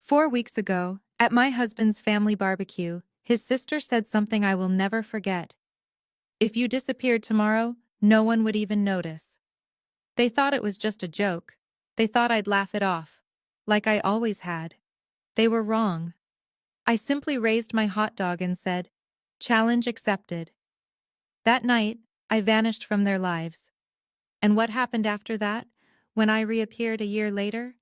4 weeks ago, at my husband's family barbecue, his sister said something I will never forget. If you disappeared tomorrow, no one would even notice. They thought it was just a joke. They thought I'd laugh it off. Like I always had. They were wrong. I simply raised my hot dog and said, "Challenge accepted." That night, I vanished from their lives. And what happened after that, when I reappeared a year later,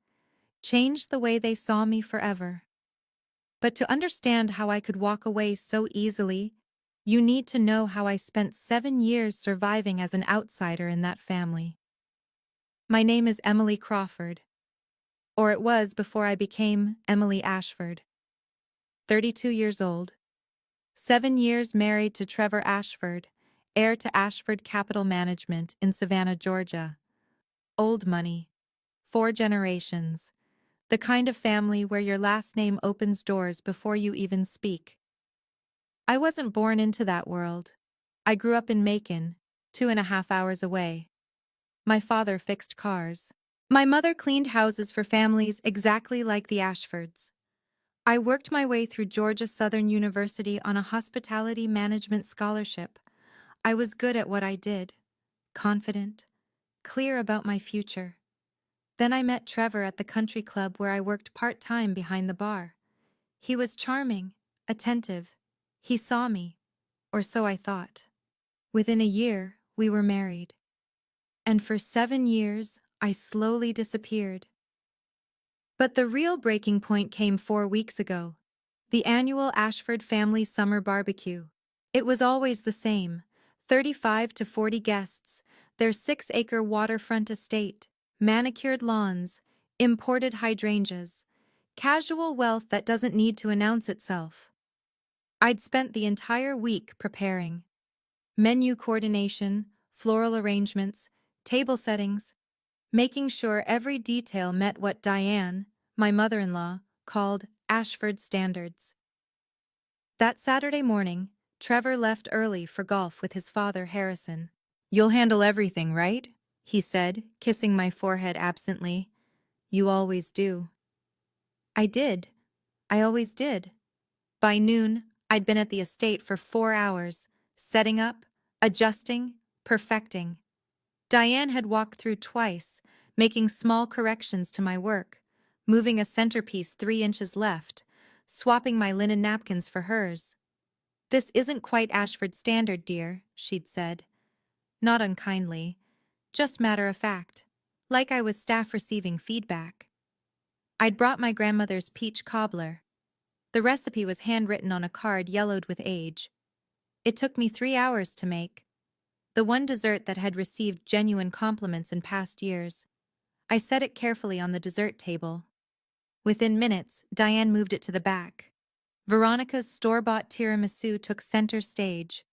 changed the way they saw me forever. But to understand how I could walk away so easily, you need to know how I spent 7 years surviving as an outsider in that family. My name is Emily Crawford. Or it was before I became Emily Ashford. 32 years old. 7 years married to Trevor Ashford, heir to Ashford Capital Management in Savannah, Georgia. Old money. 4 generations. The kind of family where your last name opens doors before you even speak. I wasn't born into that world. I grew up in Macon, 2.5 hours away. My father fixed cars. My mother cleaned houses for families exactly like the Ashfords. I worked my way through Georgia Southern University on a hospitality management scholarship. I was good at what I did, confident, clear about my future. Then I met Trevor at the country club where I worked part-time behind the bar. He was charming, attentive. He saw me, or so I thought. Within a year, we were married. And for 7 years, I slowly disappeared. But the real breaking point came 4 weeks ago. The annual Ashford family summer barbecue. It was always the same, 35 to 40 guests, their 6-acre waterfront estate, manicured lawns, imported hydrangeas, casual wealth that doesn't need to announce itself. I'd spent the entire week preparing. Menu coordination, floral arrangements, table settings, making sure every detail met what Diane, my mother-in-law, called Ashford standards. That Saturday morning, Trevor left early for golf with his father, Harrison. "You'll handle everything, right?" he said, kissing my forehead absently. "You always do." I did. I always did. By noon, I'd been at the estate for 4 hours, setting up, adjusting, perfecting. Diane had walked through twice, making small corrections to my work, moving a centerpiece 3 inches left, swapping my linen napkins for hers. "This isn't quite Ashford standard, dear," she'd said. Not unkindly, just matter of fact, like I was staff receiving feedback. I'd brought my grandmother's peach cobbler. The recipe was handwritten on a card yellowed with age. It took me 3 hours to make. The one dessert that had received genuine compliments in past years. I set it carefully on the dessert table. Within minutes, Diane moved it to the back. Veronica's store-bought tiramisu took center stage.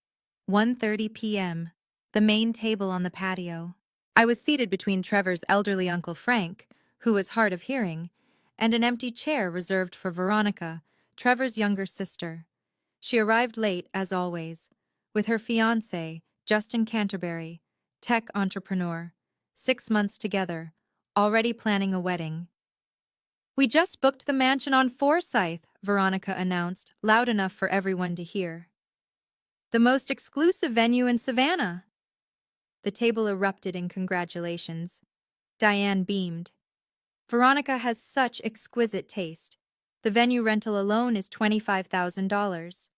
1:30 p.m., the main table on the patio. I was seated between Trevor's elderly Uncle Frank, who was hard of hearing, and an empty chair reserved for Veronica, Trevor's younger sister. She arrived late, as always, with her fiancé, Justin Canterbury, tech entrepreneur. 6 months together, already planning a wedding. "We just booked the mansion on Forsyth," Veronica announced, loud enough for everyone to hear. "The most exclusive venue in Savannah." The table erupted in congratulations. Diane beamed. "Veronica has such exquisite taste. The venue rental alone is $25,000.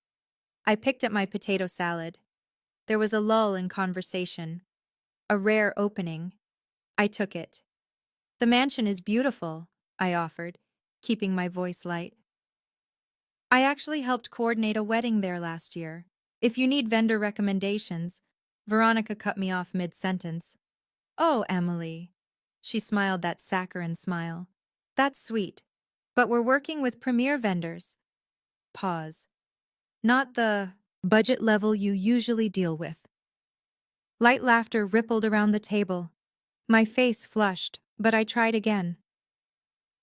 I picked at my potato salad. There was a lull in conversation. A rare opening. I took it. "The mansion is beautiful," I offered, keeping my voice light. "I actually helped coordinate a wedding there last year. If you need vendor recommendations," Veronica cut me off mid-sentence. "Oh, Emily." She smiled that saccharine smile. "That's sweet. But we're working with premier vendors." Pause. "Not the budget level you usually deal with." Light laughter rippled around the table. My face flushed, but I tried again.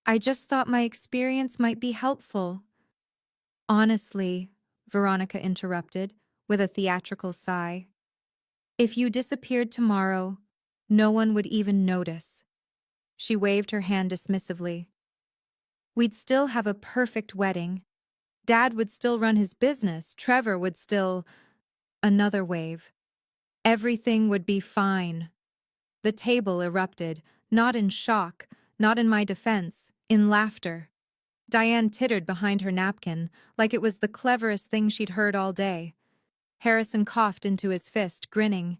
"I just thought my experience might be helpful." "Honestly," Veronica interrupted, with a theatrical sigh, "if you disappeared tomorrow, no one would even notice." She waved her hand dismissively. We'd still have a perfect wedding. Dad would still run his business. Trevor would still... Another wave. Everything would be fine. The table erupted, not in shock, not in my defense, in laughter. Diane tittered behind her napkin, like it was the cleverest thing she'd heard all day. Harrison coughed into his fist, grinning.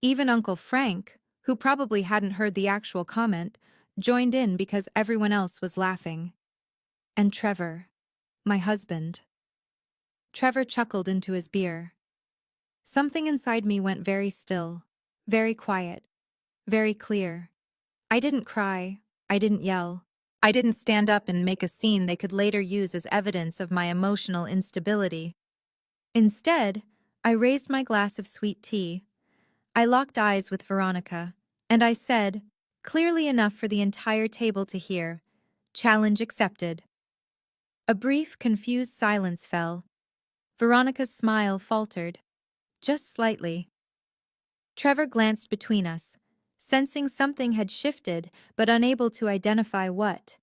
Even Uncle Frank, who probably hadn't heard the actual comment, joined in because everyone else was laughing. And Trevor, my husband. Trevor chuckled into his beer. Something inside me went very still, very quiet, very clear. I didn't cry, I didn't yell. I didn't stand up and make a scene they could later use as evidence of my emotional instability. Instead, I raised my glass of sweet tea. I locked eyes with Veronica, and I said, clearly enough for the entire table to hear, "Challenge accepted." A brief, confused silence fell. Veronica's smile faltered, just slightly. Trevor glanced between us, sensing something had shifted but unable to identify what.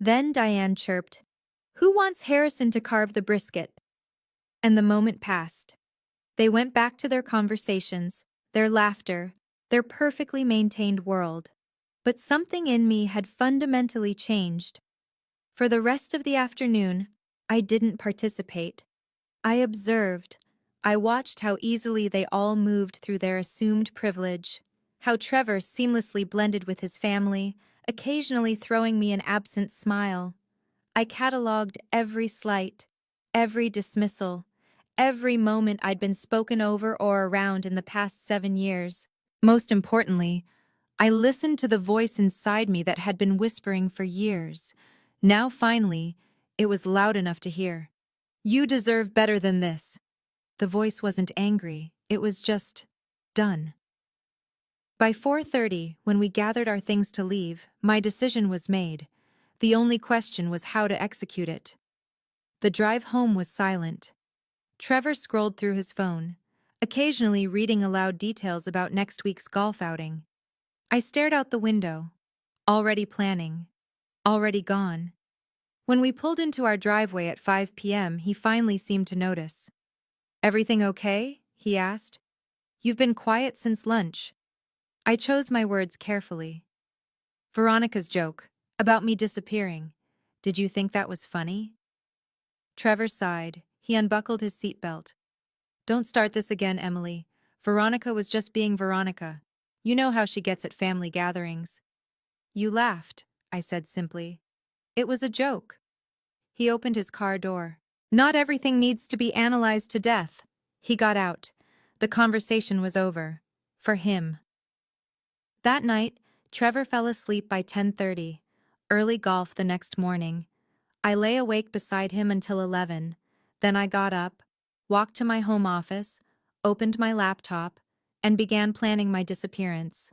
Then Diane chirped, "Who wants Harrison to carve the brisket?" And the moment passed. They went back to their conversations, their laughter, their perfectly maintained world. But something in me had fundamentally changed. For the rest of the afternoon, I didn't participate. I observed. I watched how easily they all moved through their assumed privilege, how Trevor seamlessly blended with his family, occasionally throwing me an absent smile. I catalogued every slight, every dismissal, every moment I'd been spoken over or around in the past 7 years. Most importantly, I listened to the voice inside me that had been whispering for years. Now finally, it was loud enough to hear. "You deserve better than this." The voice wasn't angry, it was just done. By 4:30, when we gathered our things to leave, my decision was made. The only question was how to execute it. The drive home was silent. Trevor scrolled through his phone, occasionally reading aloud details about next week's golf outing. I stared out the window, already planning, already gone. When we pulled into our driveway at 5 p.m., he finally seemed to notice. "Everything okay?" he asked. "You've been quiet since lunch." I chose my words carefully. "Veronica's joke, about me disappearing. Did you think that was funny?" Trevor sighed. He unbuckled his seatbelt. "Don't start this again, Emily. Veronica was just being Veronica. You know how she gets at family gatherings." "You laughed," I said simply. "It was a joke." He opened his car door. "Not everything needs to be analyzed to death." He got out. The conversation was over. For him. That night, Trevor fell asleep by 10:30. Early golf the next morning. I lay awake beside him until 11. Then I got up, walked to my home office, opened my laptop, and began planning my disappearance.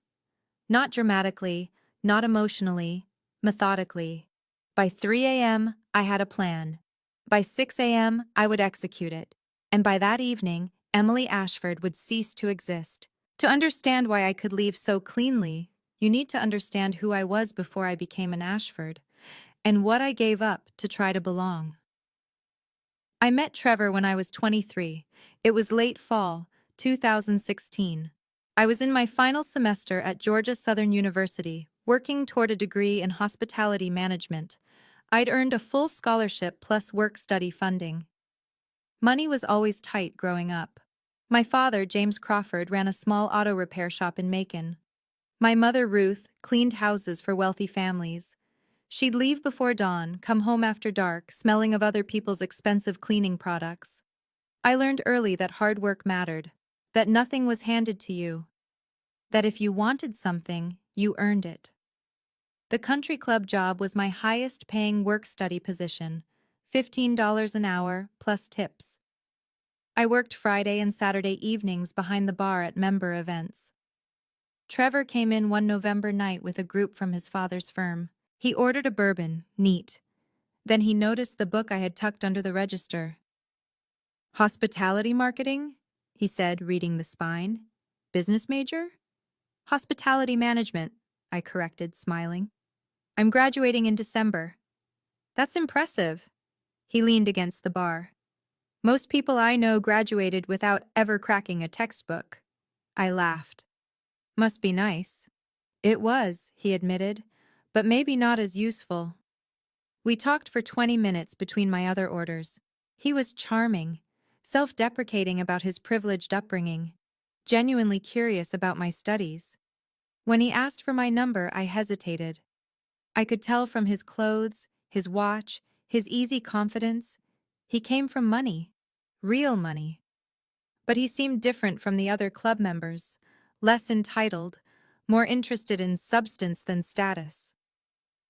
Not dramatically, not emotionally, methodically. By 3 a.m., I had a plan. By 6 a.m., I would execute it. And by that evening, Emily Ashford would cease to exist. To understand why I could leave so cleanly, you need to understand who I was before I became an Ashford, and what I gave up to try to belong. I met Trevor when I was 23. It was late fall, 2016. I was in my final semester at Georgia Southern University, working toward a degree in hospitality management. I'd earned a full scholarship plus work-study funding. Money was always tight growing up. My father, James Crawford, ran a small auto repair shop in Macon. My mother, Ruth, cleaned houses for wealthy families. She'd leave before dawn, come home after dark, smelling of other people's expensive cleaning products. I learned early that hard work mattered, that nothing was handed to you, that if you wanted something, you earned it. The country club job was my highest-paying work-study position, $15 an hour plus tips. I worked Friday and Saturday evenings behind the bar at member events. Trevor came in one November night with a group from his father's firm. He ordered a bourbon, neat. Then he noticed the book I had tucked under the register. "Hospitality marketing?" he said, reading the spine. "Business major?" "Hospitality management," I corrected, smiling. "I'm graduating in December." That's impressive. He leaned against the bar. Most people I know graduated without ever cracking a textbook. I laughed. Must be nice. It was, he admitted, but maybe not as useful. We talked for 20 minutes between my other orders. He was charming, self-deprecating about his privileged upbringing, genuinely curious about my studies. When he asked for my number, I hesitated. I could tell from his clothes, his watch, his easy confidence. He came from money. Real money. But he seemed different from the other club members, less entitled, more interested in substance than status.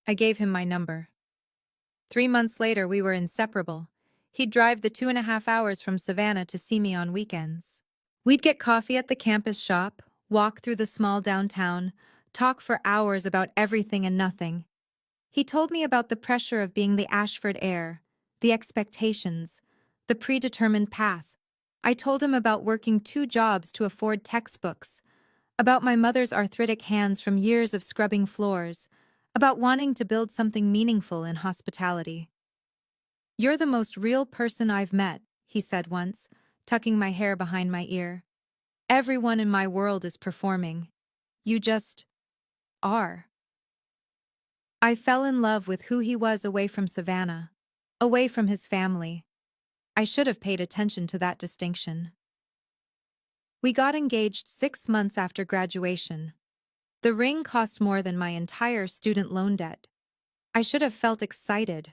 I gave him my number. 3 months later, we were inseparable. He'd drive the 2.5 hours from Savannah to see me on weekends. We'd get coffee at the campus shop, walk through the small downtown, talk for hours about everything and nothing. He told me about the pressure of being the Ashford heir, the expectations, the predetermined path. I told him about working 2 jobs to afford textbooks, about my mother's arthritic hands from years of scrubbing floors, about wanting to build something meaningful in hospitality. "You're the most real person I've met," he said once, tucking my hair behind my ear. "Everyone in my world is performing. You just are." I fell in love with who he was away from Savannah, away from his family. I should have paid attention to that distinction. We got engaged 6 months after graduation. The ring cost more than my entire student loan debt. I should have felt excited.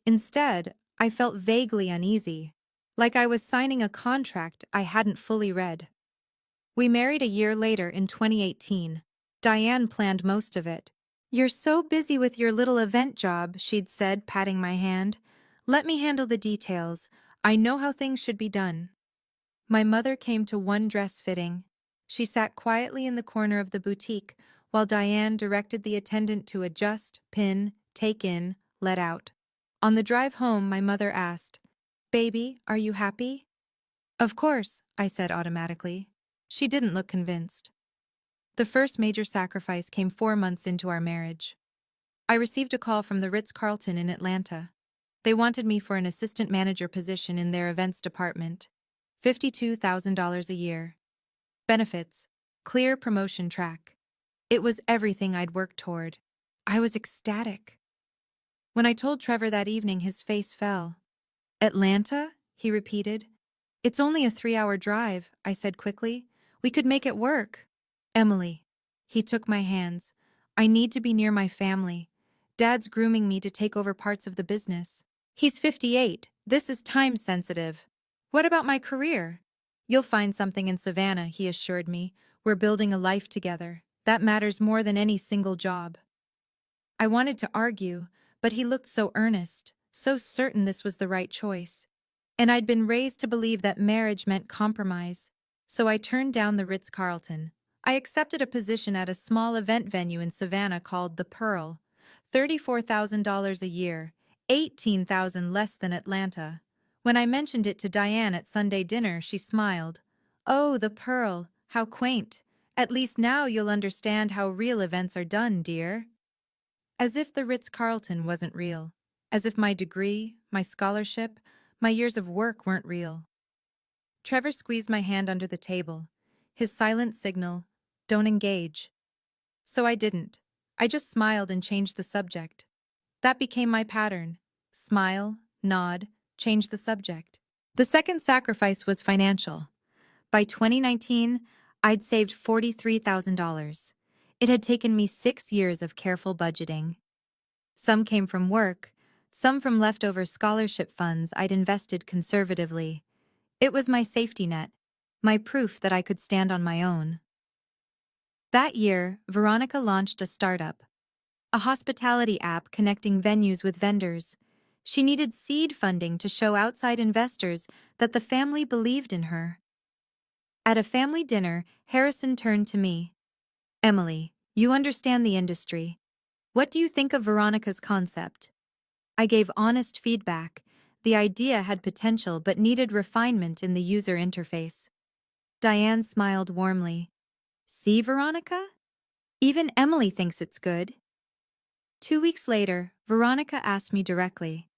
Instead, I felt vaguely uneasy, like I was signing a contract I hadn't fully read. We married a year later in 2018. Diane planned most of it. "You're so busy with your little event job," she'd said, patting my hand. "Let me handle the details. I know how things should be done." My mother came to one dress fitting. She sat quietly in the corner of the boutique while Diane directed the attendant to adjust, pin, take in, let out. On the drive home, my mother asked, "Baby, are you happy?" "Of course," I said automatically. She didn't look convinced. The first major sacrifice came 4 months into our marriage. I received a call from the Ritz-Carlton in Atlanta. They wanted me for an assistant manager position in their events department. $52,000 a year. Benefits. Clear promotion track. It was everything I'd worked toward. I was ecstatic. When I told Trevor that evening, his face fell. "Atlanta?" he repeated. "It's only a 3-hour drive," I said quickly. "We could make it work." "Emily." He took my hands. "I need to be near my family. Dad's grooming me to take over parts of the business. He's 58. This is time sensitive." "What about my career?" "You'll find something in Savannah," he assured me. "We're building a life together. That matters more than any single job." I wanted to argue, but he looked so earnest, so certain this was the right choice. And I'd been raised to believe that marriage meant compromise. So I turned down the Ritz-Carlton. I accepted a position at a small event venue in Savannah called The Pearl. $34,000 a year, $18,000 less than Atlanta. When I mentioned it to Diane at Sunday dinner, she smiled. "Oh, The Pearl, how quaint. At least now you'll understand how real events are done, dear." As if the Ritz-Carlton wasn't real. As if my degree, my scholarship, my years of work weren't real. Trevor squeezed my hand under the table. His silent signal, "Don't engage." So I didn't. I just smiled and changed the subject. That became my pattern. Smile, nod, change the subject. The second sacrifice was financial. By 2019, I'd saved $43,000. It had taken me 6 years of careful budgeting. Some came from work, some from leftover scholarship funds I'd invested conservatively. It was my safety net, my proof that I could stand on my own. That year, Veronica launched a startup, a hospitality app connecting venues with vendors. She needed seed funding to show outside investors that the family believed in her. At a family dinner, Harrison turned to me. "Emily, you understand the industry. What do you think of Veronica's concept?" I gave honest feedback. The idea had potential but needed refinement in the user interface. Diane smiled warmly. "See, Veronica? Even Emily thinks it's good." 2 weeks later, Veronica asked me directly,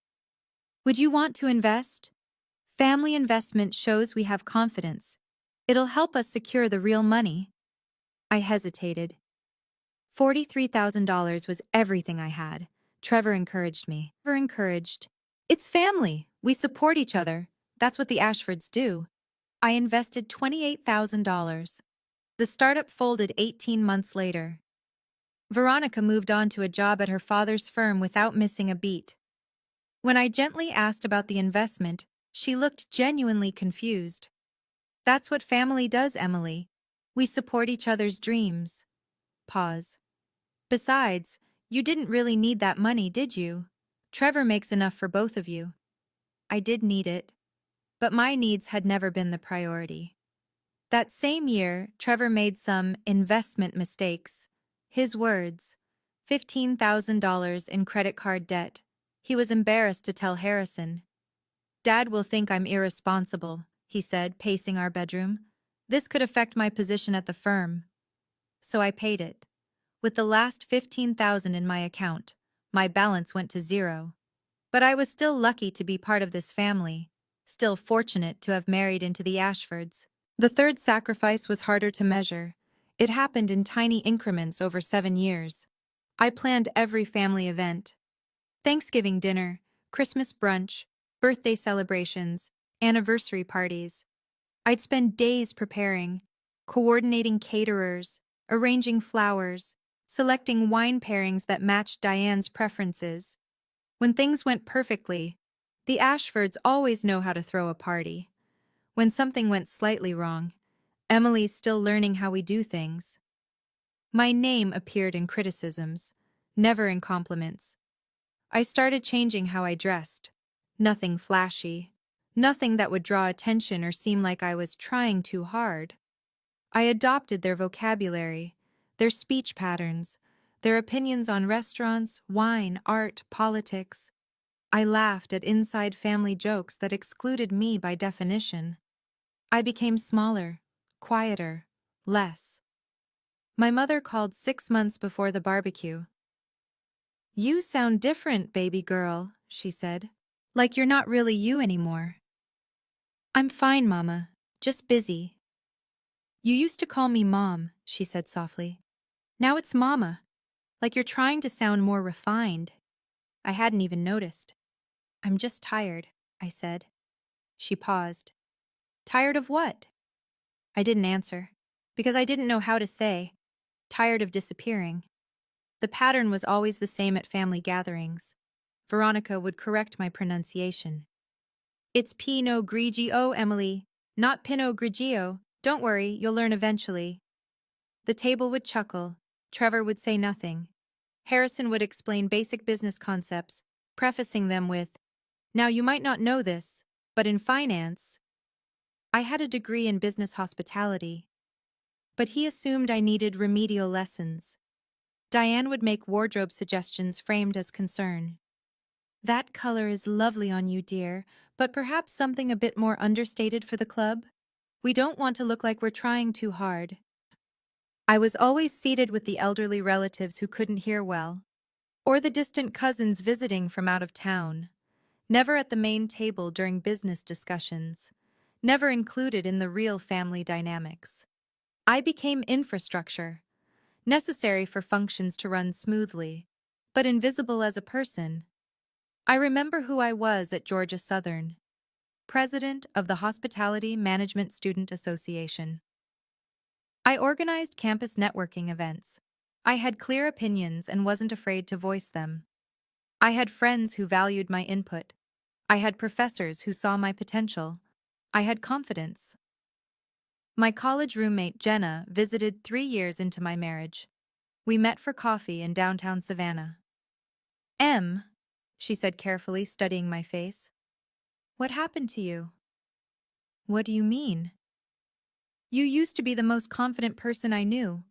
"Would you want to invest? Family investment shows we have confidence. It'll help us secure the real money." I hesitated. $43,000 was everything I had. Trevor encouraged me. It's family. We support each other. That's what the Ashfords do. I invested $28,000. The startup folded 18 months later. Veronica moved on to a job at her father's firm without missing a beat. When I gently asked about the investment, she looked genuinely confused. "That's what family does, Emily. We support each other's dreams." Pause. "Besides, you didn't really need that money, did you? Trevor makes enough for both of you." I did need it, but my needs had never been the priority. That same year, Trevor made some investment mistakes. His words, $15,000 in credit card debt. He was embarrassed to tell Harrison. "Dad will think I'm irresponsible," he said, pacing our bedroom. "This could affect my position at the firm." So I paid it. With the last $15,000 in my account, my balance went to zero. But I was still lucky to be part of this family, still fortunate to have married into the Ashfords. The third sacrifice was harder to measure. It happened in tiny increments over 7 years. I planned every family event: Thanksgiving dinner, Christmas brunch, birthday celebrations, anniversary parties. I'd spend days preparing, coordinating caterers, arranging flowers, selecting wine pairings that matched Diane's preferences. When things went perfectly, the Ashfords always know how to throw a party. When something went slightly wrong, Emily's still learning how we do things. My name appeared in criticisms, never in compliments. I started changing how I dressed. Nothing flashy. Nothing that would draw attention or seem like I was trying too hard. I adopted their vocabulary, their speech patterns, their opinions on restaurants, wine, art, politics. I laughed at inside family jokes that excluded me by definition. I became smaller, quieter, less. My mother called 6 months before the barbecue. "You sound different, baby girl," she said. "Like you're not really you anymore." "I'm fine, Mama. Just busy." "You used to call me Mom," she said softly. "Now it's Mama. Like you're trying to sound more refined." I hadn't even noticed. "I'm just tired," I said. She paused. "Tired of what?" I didn't answer, because I didn't know how to say. Tired of disappearing. The pattern was always the same at family gatherings. Veronica would correct my pronunciation. "It's Pinot Grigio, Emily, not Pinot Grigio. Don't worry, you'll learn eventually." The table would chuckle. Trevor would say nothing. Harrison would explain basic business concepts, prefacing them with, "Now you might not know this, but in finance..." I had a degree in business hospitality, but he assumed I needed remedial lessons. Diane would make wardrobe suggestions framed as concern. "That color is lovely on you, dear, but perhaps something a bit more understated for the club? We don't want to look like we're trying too hard." I was always seated with the elderly relatives who couldn't hear well, or the distant cousins visiting from out of town. Never at the main table during business discussions. Never included in the real family dynamics. I became infrastructure, necessary for functions to run smoothly, but invisible as a person. I remember who I was at Georgia Southern, president of the Hospitality Management Student Association. I organized campus networking events. I had clear opinions and wasn't afraid to voice them. I had friends who valued my input. I had professors who saw my potential. I had confidence. My college roommate Jenna visited 3 years into my marriage. We met for coffee in downtown Savannah. "M," she said carefully, studying my face. "What happened to you?" "What do you mean?" "You used to be the most confident person I knew.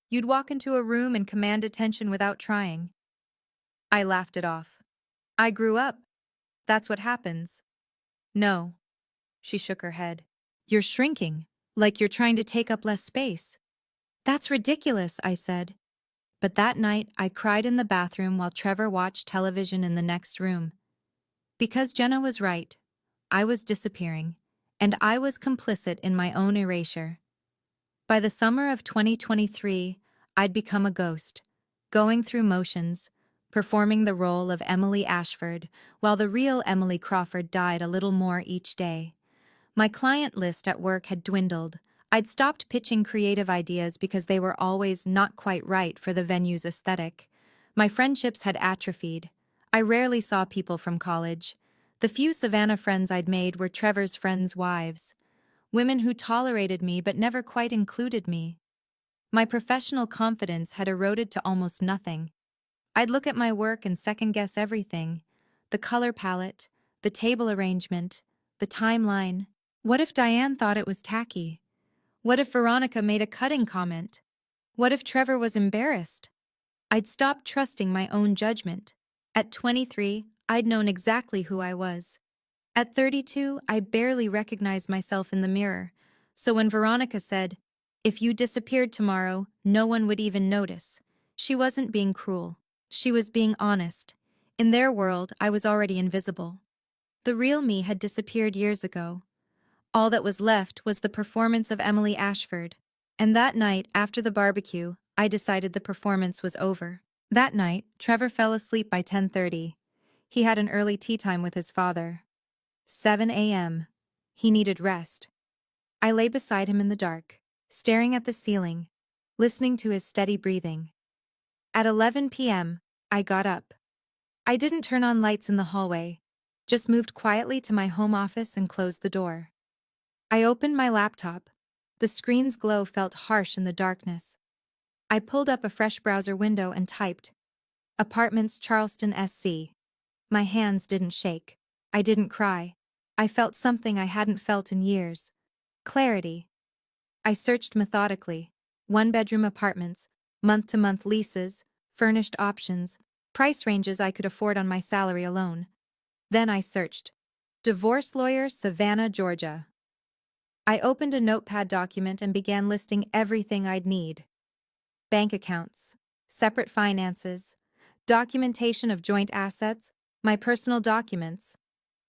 You'd walk into a room and command attention without trying." I laughed it off. "I grew up. That's what happens." "No." She shook her head. "You're shrinking, like you're trying to take up less space." "That's ridiculous," I said. But that night, I cried in the bathroom while Trevor watched television in the next room. Because Jenna was right. I was disappearing, and I was complicit in my own erasure. By the summer of 2023, I'd become a ghost, going through motions, performing the role of Emily Ashford, while the real Emily Crawford died a little more each day. My client list at work had dwindled. I'd stopped pitching creative ideas because they were always not quite right for the venue's aesthetic. My friendships had atrophied. I rarely saw people from college. The few Savannah friends I'd made were Trevor's friends' wives, women who tolerated me but never quite included me. My professional confidence had eroded to almost nothing. I'd look at my work and second-guess everything: the color palette, the table arrangement, the timeline. What if Diane thought it was tacky? What if Veronica made a cutting comment? What if Trevor was embarrassed? I'd stopped trusting my own judgment. At 23, I'd known exactly who I was. At 32, I barely recognized myself in the mirror. So when Veronica said, "If you disappeared tomorrow, no one would even notice," she wasn't being cruel. She was being honest. In their world, I was already invisible. The real me had disappeared years ago. All that was left was the performance of Emily Ashford. And that night, after the barbecue, I decided the performance was over. That night, Trevor fell asleep by 10:30. He had an early tea time with his father. 7 a.m. He needed rest. I lay beside him in the dark, staring at the ceiling, listening to his steady breathing. At 11 p.m., I got up. I didn't turn on lights in the hallway, just moved quietly to my home office and closed the door. I opened my laptop. The screen's glow felt harsh in the darkness. I pulled up a fresh browser window and typed, "Apartments Charleston SC." My hands didn't shake. I didn't cry. I felt something I hadn't felt in years. Clarity. I searched methodically. One-bedroom apartments, month-to-month leases, furnished options, price ranges I could afford on my salary alone. Then I searched. Divorce lawyer, Savannah, Georgia. I opened a notepad document and began listing everything I'd need. Bank accounts, separate finances, documentation of joint assets, my personal documents,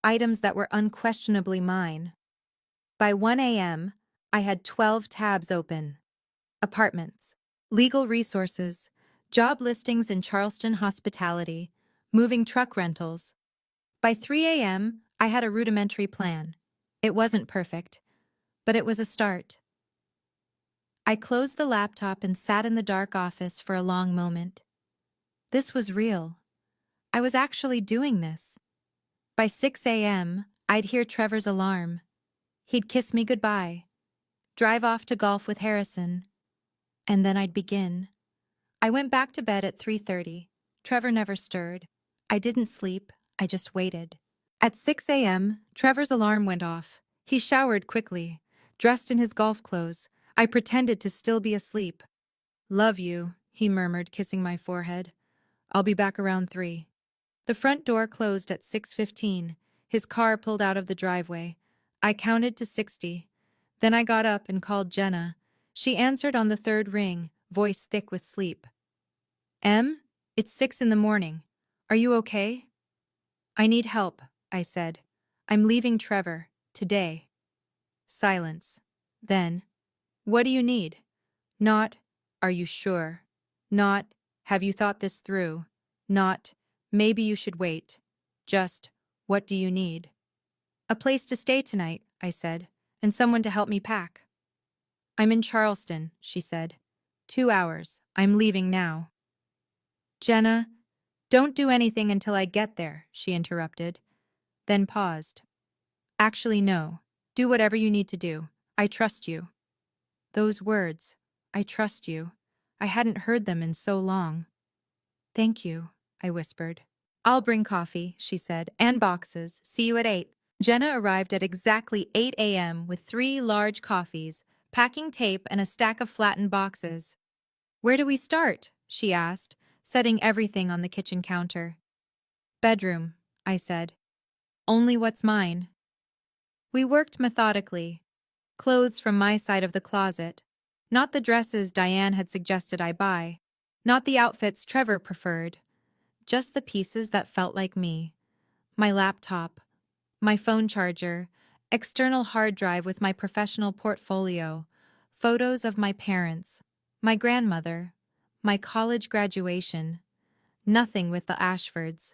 items that were unquestionably mine. By 1 a.m., I had 12 tabs open. Apartments, legal resources, job listings in Charleston hospitality, moving truck rentals. By 3 a.m., I had a rudimentary plan. It wasn't perfect, but it was a start. I closed the laptop and sat in the dark office for a long moment. This was real. I was actually doing this. By 6 a.m., I'd hear Trevor's alarm. He'd kiss me goodbye, drive off to golf with Harrison, and then I'd begin. I went back to bed at 3:30. Trevor never stirred. I didn't sleep, I just waited. At 6 a.m., Trevor's alarm went off. He showered quickly, dressed in his golf clothes. I pretended to still be asleep. "Love you," he murmured, kissing my forehead. "I'll be back around 3. The front door closed at 6:15. His car pulled out of the driveway. I counted to 60. Then I got up and called Jenna. She answered on the third ring, voice thick with sleep. "Em, it's 6 in the morning. Are you okay?" "I need help," I said. "I'm leaving Trevor, today." Silence. Then, "What do you need?" Not, "Are you sure?" Not, "Have you thought this through?" Not, "Maybe you should wait." Just, "What do you need?" "A place to stay tonight," I said, "and someone to help me pack." "I'm in Charleston," she said. 2 hours. I'm leaving now." "Jenna, don't do anything until I get there," she interrupted, then paused. "Actually, no. Do whatever you need to do. I trust you." Those words, "I trust you," I hadn't heard them in so long. "Thank you," I whispered. "I'll bring coffee," she said, "and boxes. See you at 8. Jenna arrived at exactly 8 a.m. with 3 large coffees, packing tape, and a stack of flattened boxes. "Where do we start?" she asked, setting everything on the kitchen counter. "Bedroom," I said. "Only what's mine." We worked methodically. Clothes from my side of the closet, not the dresses Diane had suggested I buy. Not the outfits Trevor preferred, just the pieces that felt like me. My laptop, my phone charger, external hard drive with my professional portfolio, photos of my parents, my grandmother, my college graduation, nothing with the Ashfords,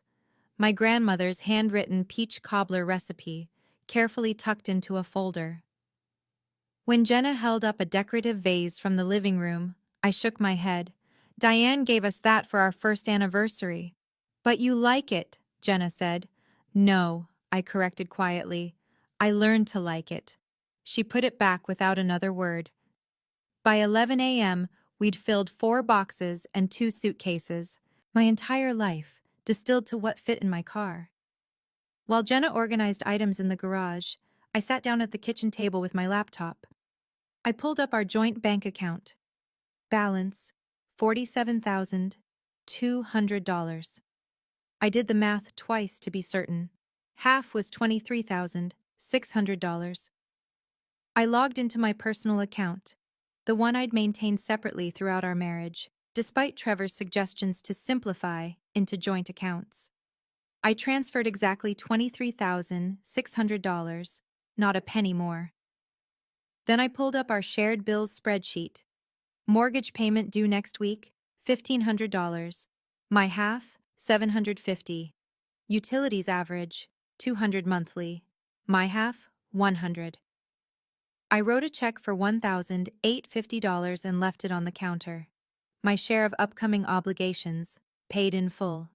my grandmother's handwritten peach cobbler recipe, carefully tucked into a folder. When Jenna held up a decorative vase from the living room, I shook my head. Diane gave us that for our first anniversary. But you like it, Jenna said. No, I corrected quietly. I learned to like it. She put it back without another word. By 11 a.m., we'd filled 4 boxes and 2 suitcases. My entire life, distilled to what fit in my car. While Jenna organized items in the garage, I sat down at the kitchen table with my laptop. I pulled up our joint bank account. Balance, $47,200. I did the math twice to be certain. Half was $23,600. I logged into my personal account, the one I'd maintained separately throughout our marriage, despite Trevor's suggestions to simplify into joint accounts. I transferred exactly $23,600, not a penny more. Then I pulled up our shared bills spreadsheet. Mortgage payment due next week, $1,500. My half, $750. Utilities average, $200 monthly. My half, $100. I wrote a check for $1,850 and left it on the counter. My share of upcoming obligations, paid in full.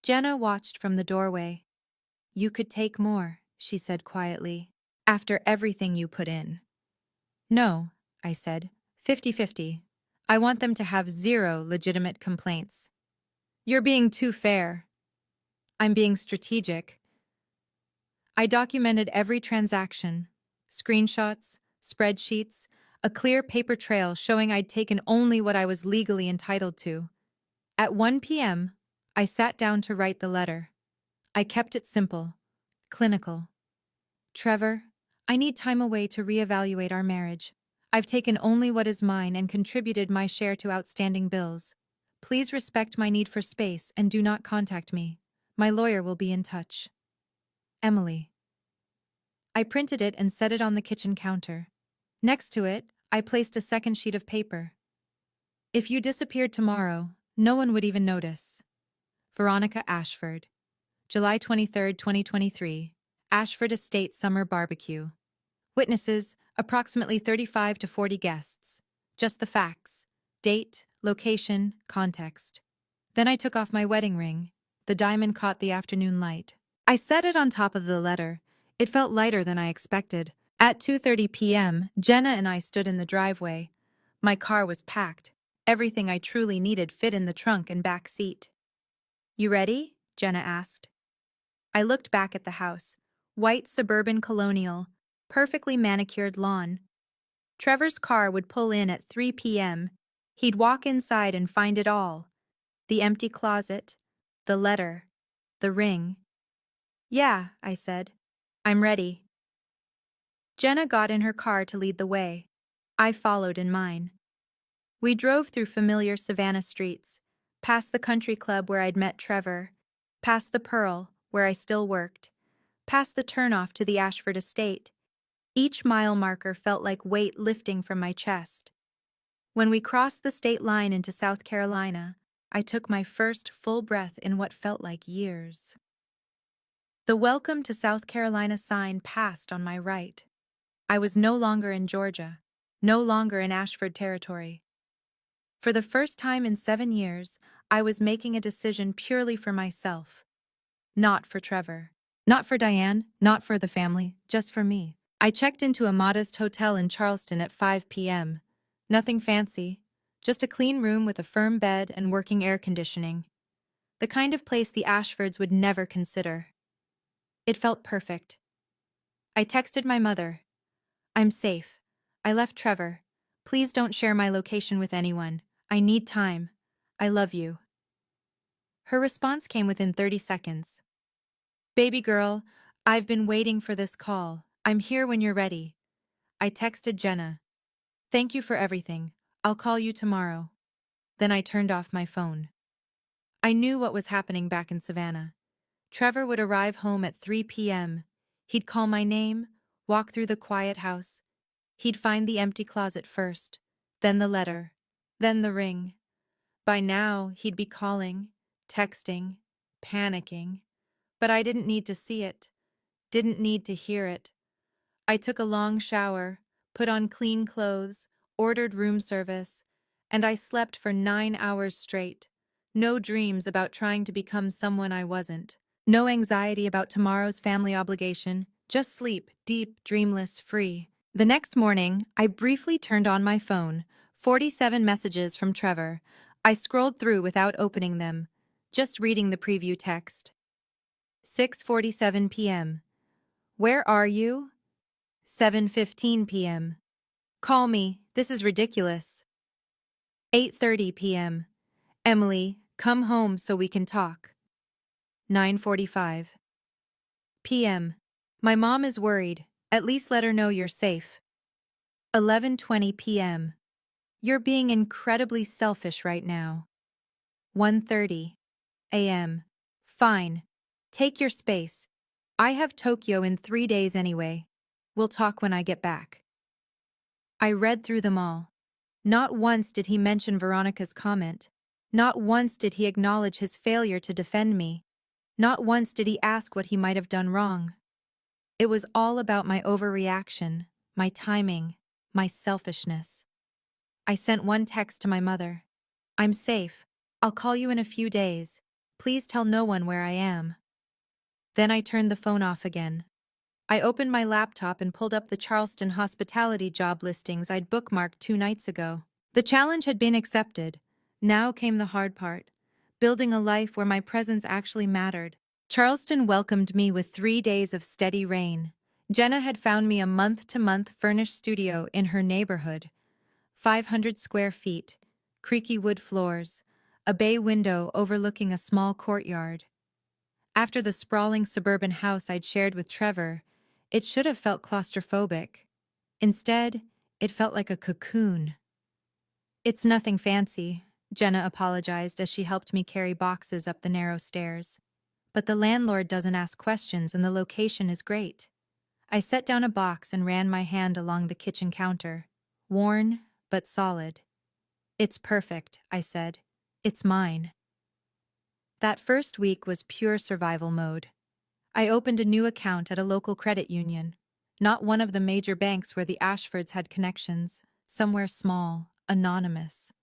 Jenna watched from the doorway. You could take more, she said quietly, after everything you put in. No, I said, 50-50. I want them to have 0 legitimate complaints. You're being too fair. I'm being strategic. I documented every transaction, screenshots, spreadsheets, a clear paper trail showing I'd taken only what I was legally entitled to. At 1 p.m., I sat down to write the letter. I kept it simple, clinical. Trevor, I need time away to reevaluate our marriage. I've taken only what is mine and contributed my share to outstanding bills. Please respect my need for space and do not contact me. My lawyer will be in touch. Emily. I printed it and set it on the kitchen counter. Next to it, I placed a second sheet of paper. If you disappeared tomorrow, no one would even notice. Veronica Ashford. July 23, 2023. Ashford Estate Summer Barbecue. Witnesses, approximately 35 to 40 guests. Just the facts. Date, location, context. Then I took off my wedding ring. The diamond caught the afternoon light. I set it on top of the letter. It felt lighter than I expected. At 2:30 p.m., Jenna and I stood in the driveway. My car was packed. Everything I truly needed fit in the trunk and back seat. You ready? Jenna asked. I looked back at the house. White suburban colonial, perfectly manicured lawn. Trevor's car would pull in at 3 p.m. He'd walk inside and find it all. The empty closet, the letter, the ring. Yeah, I said. I'm ready. Jenna got in her car to lead the way. I followed in mine. We drove through familiar Savannah streets, past the country club where I'd met Trevor, past the Pearl, where I still worked, past the turnoff to the Ashford estate. Each mile marker felt like weight lifting from my chest. When we crossed the state line into South Carolina, I took my first full breath in what felt like years. The Welcome to South Carolina sign passed on my right. I was no longer in Georgia, no longer in Ashford territory. For the first time in 7 years, I was making a decision purely for myself. Not for Trevor. Not for Diane, not for the family, just for me. I checked into a modest hotel in Charleston at 5 p.m. Nothing fancy, just a clean room with a firm bed and working air conditioning. The kind of place the Ashfords would never consider. It felt perfect. I texted my mother. I'm safe. I left Trevor. Please don't share my location with anyone. I need time. I love you. Her response came within 30 seconds. Baby girl, I've been waiting for this call. I'm here when you're ready. I texted Jenna. Thank you for everything. I'll call you tomorrow. Then I turned off my phone. I knew what was happening back in Savannah. Trevor would arrive home at 3 p.m. He'd call my name, walk through the quiet house. He'd find the empty closet first, then the letter, then the ring. By now, he'd be calling, texting, panicking. But I didn't need to see it, didn't need to hear it. I took a long shower, put on clean clothes, ordered room service, and I slept for 9 hours straight. No dreams about trying to become someone I wasn't. No anxiety about tomorrow's family obligation, just sleep, deep, dreamless, free. The next morning, I briefly turned on my phone. 47 messages from Trevor. I scrolled through without opening them, just reading the preview text. 6:47 p.m. Where are you? 7:15 p.m. Call me, this is ridiculous. 8:30 p.m. Emily, come home so we can talk. 9:45 p.m. My mom is worried, at least let her know you're safe. 11:20 p.m. You're being incredibly selfish right now. 1:30 a.m. Fine. Take your space. I have Tokyo in 3 days anyway. We'll talk when I get back. I read through them all. Not once did he mention Veronica's comment. Not once did he acknowledge his failure to defend me. Not once did he ask what he might have done wrong. It was all about my overreaction, my timing, my selfishness. I sent one text to my mother. I'm safe. I'll call you in a few days. Please tell no one where I am. Then I turned the phone off again. I opened my laptop and pulled up the Charleston hospitality job listings I'd bookmarked 2 nights ago. The challenge had been accepted. Now came the hard part. Building a life where my presence actually mattered. Charleston welcomed me with 3 days of steady rain. Jenna had found me a month-to-month furnished studio in her neighborhood. 500 square feet, creaky wood floors, a bay window overlooking a small courtyard. After the sprawling suburban house I'd shared with Trevor, it should have felt claustrophobic. Instead, it felt like a cocoon. It's nothing fancy, Jenna apologized as she helped me carry boxes up the narrow stairs. But the landlord doesn't ask questions and the location is great. I set down a box and ran my hand along the kitchen counter. Worn, but solid. It's perfect, I said. It's mine. That first week was pure survival mode. I opened a new account at a local credit union. Not one of the major banks where the Ashfords had connections. Somewhere small, anonymous.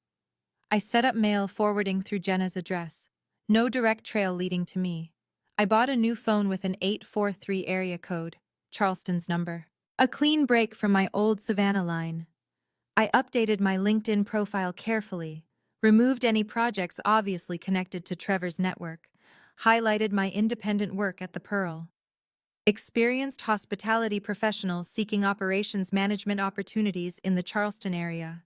I set up mail forwarding through Jenna's address. No direct trail leading to me. I bought a new phone with an 843 area code, Charleston's number. A clean break from my old Savannah line. I updated my LinkedIn profile carefully, removed any projects obviously connected to Trevor's network, highlighted my independent work at the Pearl. Experienced hospitality professionals seeking operations management opportunities in the Charleston area.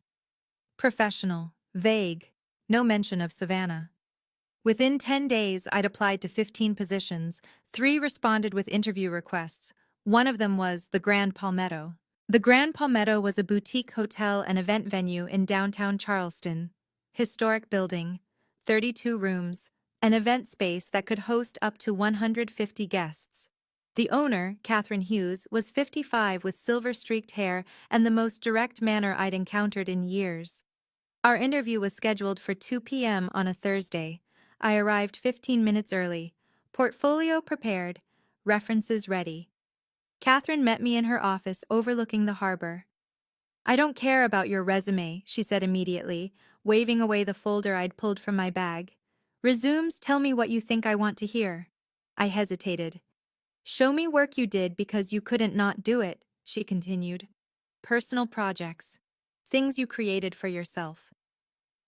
Professional, vague, no mention of Savannah. Within 10 days, I'd applied to 15 positions. 3 responded with interview requests. One of them was the Grand Palmetto. The Grand Palmetto was a boutique hotel and event venue in downtown Charleston. Historic building, 32 rooms, an event space that could host up to 150 guests. The owner, Catherine Hughes, was 55 with silver-streaked hair and the most direct manner I'd encountered in years. Our interview was scheduled for 2 p.m. on a Thursday. I arrived 15 minutes early. Portfolio prepared, references ready. Catherine met me in her office overlooking the harbor. I don't care about your resume, she said immediately, waving away the folder I'd pulled from my bag. Resumes, tell me what you think I want to hear. I hesitated. Show me work you did because you couldn't not do it, she continued. Personal projects. Things you created for yourself.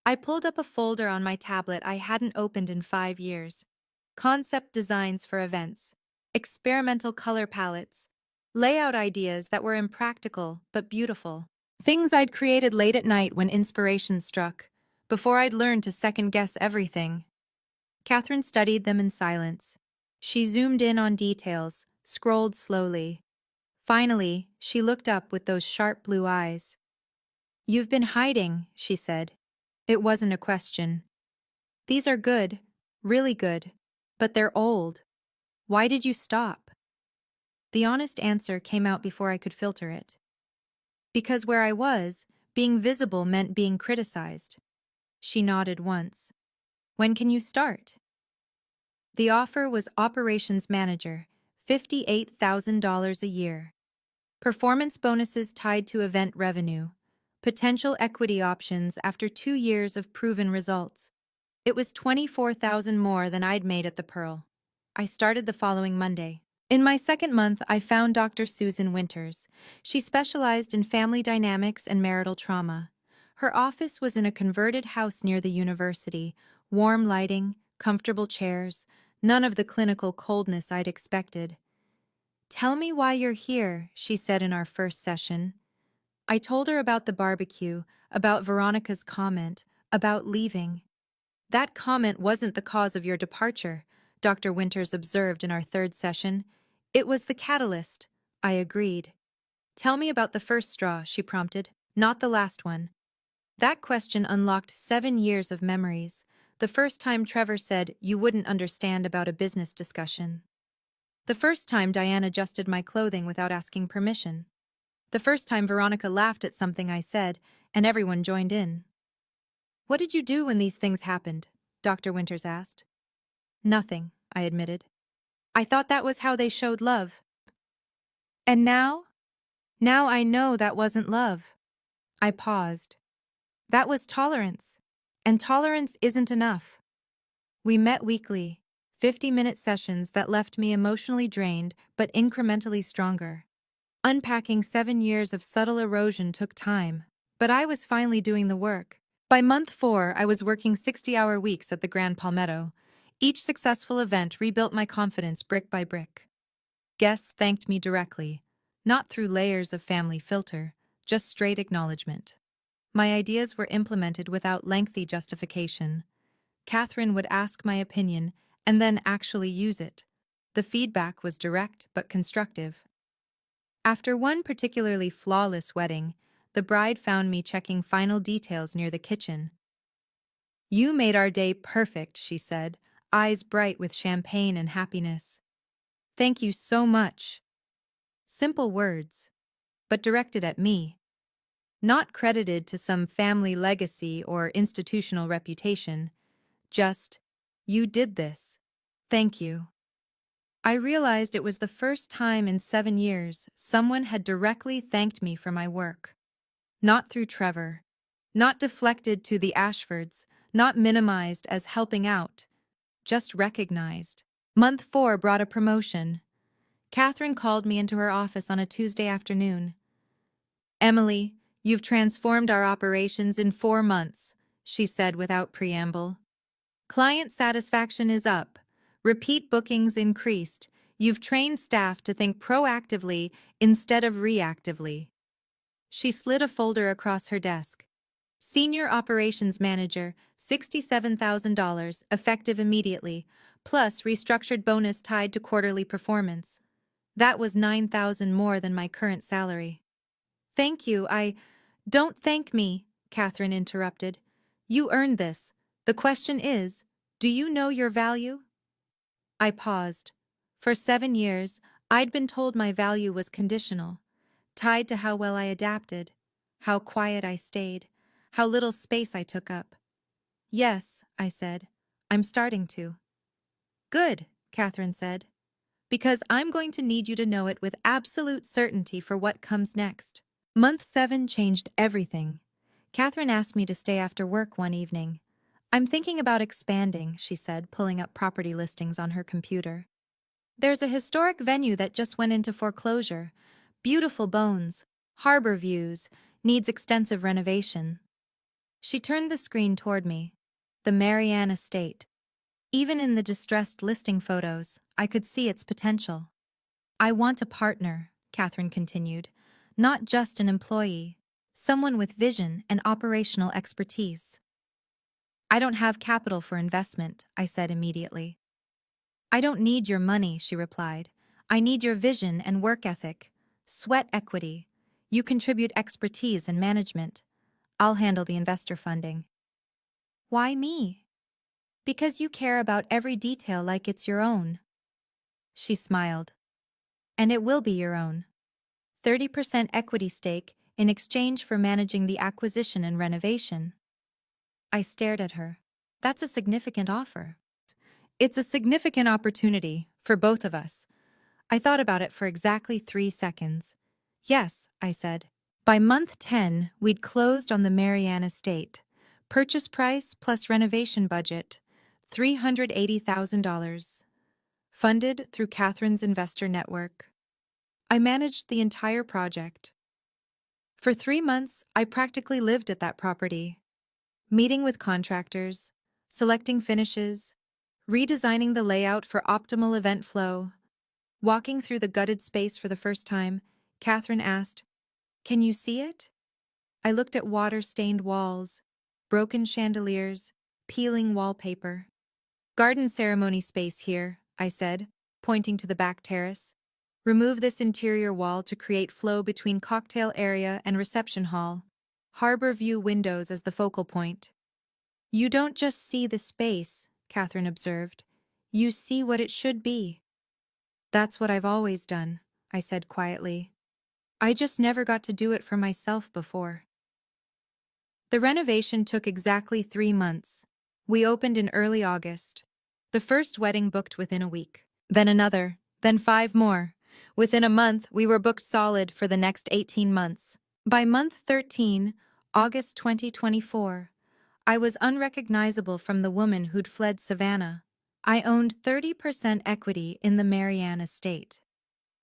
I pulled up a folder on my tablet I hadn't opened in 5 years. Concept designs for events. Experimental color palettes. Layout ideas that were impractical but beautiful. Things I'd created late at night when inspiration struck, before I'd learned to second-guess everything. Catherine studied them in silence. She zoomed in on details, scrolled slowly. Finally, she looked up with those sharp blue eyes. You've been hiding, she said. It wasn't a question. These are good, really good, but they're old. Why did you stop? The honest answer came out before I could filter it. Because where I was, being visible meant being criticized. She nodded once. When can you start? The offer was operations manager, $58,000 a year. Performance bonuses tied to event revenue. Potential equity options after 2 years of proven results. It was 24,000 more than I'd made at the Pearl. I started the following Monday. In my second month, I found Dr. Susan Winters. She specialized in family dynamics and marital trauma. Her office was in a converted house near the university, warm lighting, comfortable chairs, none of the clinical coldness I'd expected. "Tell me why you're here," she said in our first session. I told her about the barbecue, about Veronica's comment, about leaving. "That comment wasn't the cause of your departure," Dr. Winters observed in our third session. "It was the catalyst." I agreed. "Tell me about the first straw," she prompted, "not the last one." That question unlocked 7 years of memories. The first time Trevor said, "You wouldn't understand about a business discussion." The first time Diane adjusted my clothing without asking permission. The first time Veronica laughed at something I said, and everyone joined in. "What did you do when these things happened?" Dr. Winters asked. "Nothing," I admitted. "I thought that was how they showed love." "And now? Now I know that wasn't love." I paused. "That was tolerance. And tolerance isn't enough." We met weekly, 50-minute sessions that left me emotionally drained but incrementally stronger. Unpacking 7 years of subtle erosion took time, but I was finally doing the work. By month 4, I was working 60-hour weeks at the Grand Palmetto. Each successful event rebuilt my confidence brick by brick. Guests thanked me directly, not through layers of family filter, just straight acknowledgement. My ideas were implemented without lengthy justification. Catherine would ask my opinion and then actually use it. The feedback was direct but constructive. After one particularly flawless wedding, the bride found me checking final details near the kitchen. "You made our day perfect," she said, eyes bright with champagne and happiness. "Thank you so much." Simple words, but directed at me. Not credited to some family legacy or institutional reputation. Just, "You did this. Thank you." I realized it was the first time in 7 years someone had directly thanked me for my work. Not through Trevor. Not deflected to the Ashfords. Not minimized as helping out. Just recognized. Month 4 brought a promotion. Catherine called me into her office on a Tuesday afternoon. "Emily, you've transformed our operations in 4 months," she said without preamble. "Client satisfaction is up. Repeat bookings increased. You've trained staff to think proactively instead of reactively." She slid a folder across her desk. "Senior Operations Manager, $67,000, effective immediately, plus restructured bonus tied to quarterly performance." That was $9,000 more than my current salary. "Thank you, Don't thank me," Catherine interrupted. "You earned this. The question is, do you know your value?" I paused. For 7 years, I'd been told my value was conditional, tied to how well I adapted, how quiet I stayed, how little space I took up. "Yes," I said, "I'm starting to." "Good," Catherine said, "because I'm going to need you to know it with absolute certainty for what comes next." Month 7 changed everything. Catherine asked me to stay after work one evening. "I'm thinking about expanding," she said, pulling up property listings on her computer. "There's a historic venue that just went into foreclosure. Beautiful bones, harbor views, needs extensive renovation." She turned the screen toward me. The Marianne Estate. Even in the distressed listing photos, I could see its potential. "I want a partner," Catherine continued, "not just an employee, someone with vision and operational expertise." "I don't have capital for investment," I said immediately. "I don't need your money," she replied. "I need your vision and work ethic. Sweat equity. You contribute expertise and management. I'll handle the investor funding." Why me? Because you care about every detail like it's your own. She smiled. And it will be your own. 30% equity stake in exchange for managing the acquisition and renovation. I stared at her. That's a significant offer. It's a significant opportunity for both of us. I thought about it for exactly 3 seconds. Yes, I said. By month 10, we'd closed on the Marianne estate. Purchase price plus renovation budget, $380,000. Funded through Catherine's investor network. I managed the entire project. For 3 months, I practically lived at that property, meeting with contractors, selecting finishes, redesigning the layout for optimal event flow. Walking through the gutted space for the first time, Catherine asked, "Can you see it?" I looked at water-stained walls, broken chandeliers, peeling wallpaper. "Garden ceremony space here," I said, pointing to the back terrace. "Remove this interior wall to create flow between cocktail area and reception hall. Harbor view windows as the focal point." "You don't just see the space," Catherine observed. "You see what it should be." "That's what I've always done," I said quietly. "I just never got to do it for myself before." The renovation took exactly 3 months. We opened in early August. The first wedding booked within a week. Then another. Then 5 more. Within a month, we were booked solid for the next 18 months. By month 13, August 2024, I was unrecognizable from the woman who'd fled Savannah. I owned 30% equity in the Marianne estate.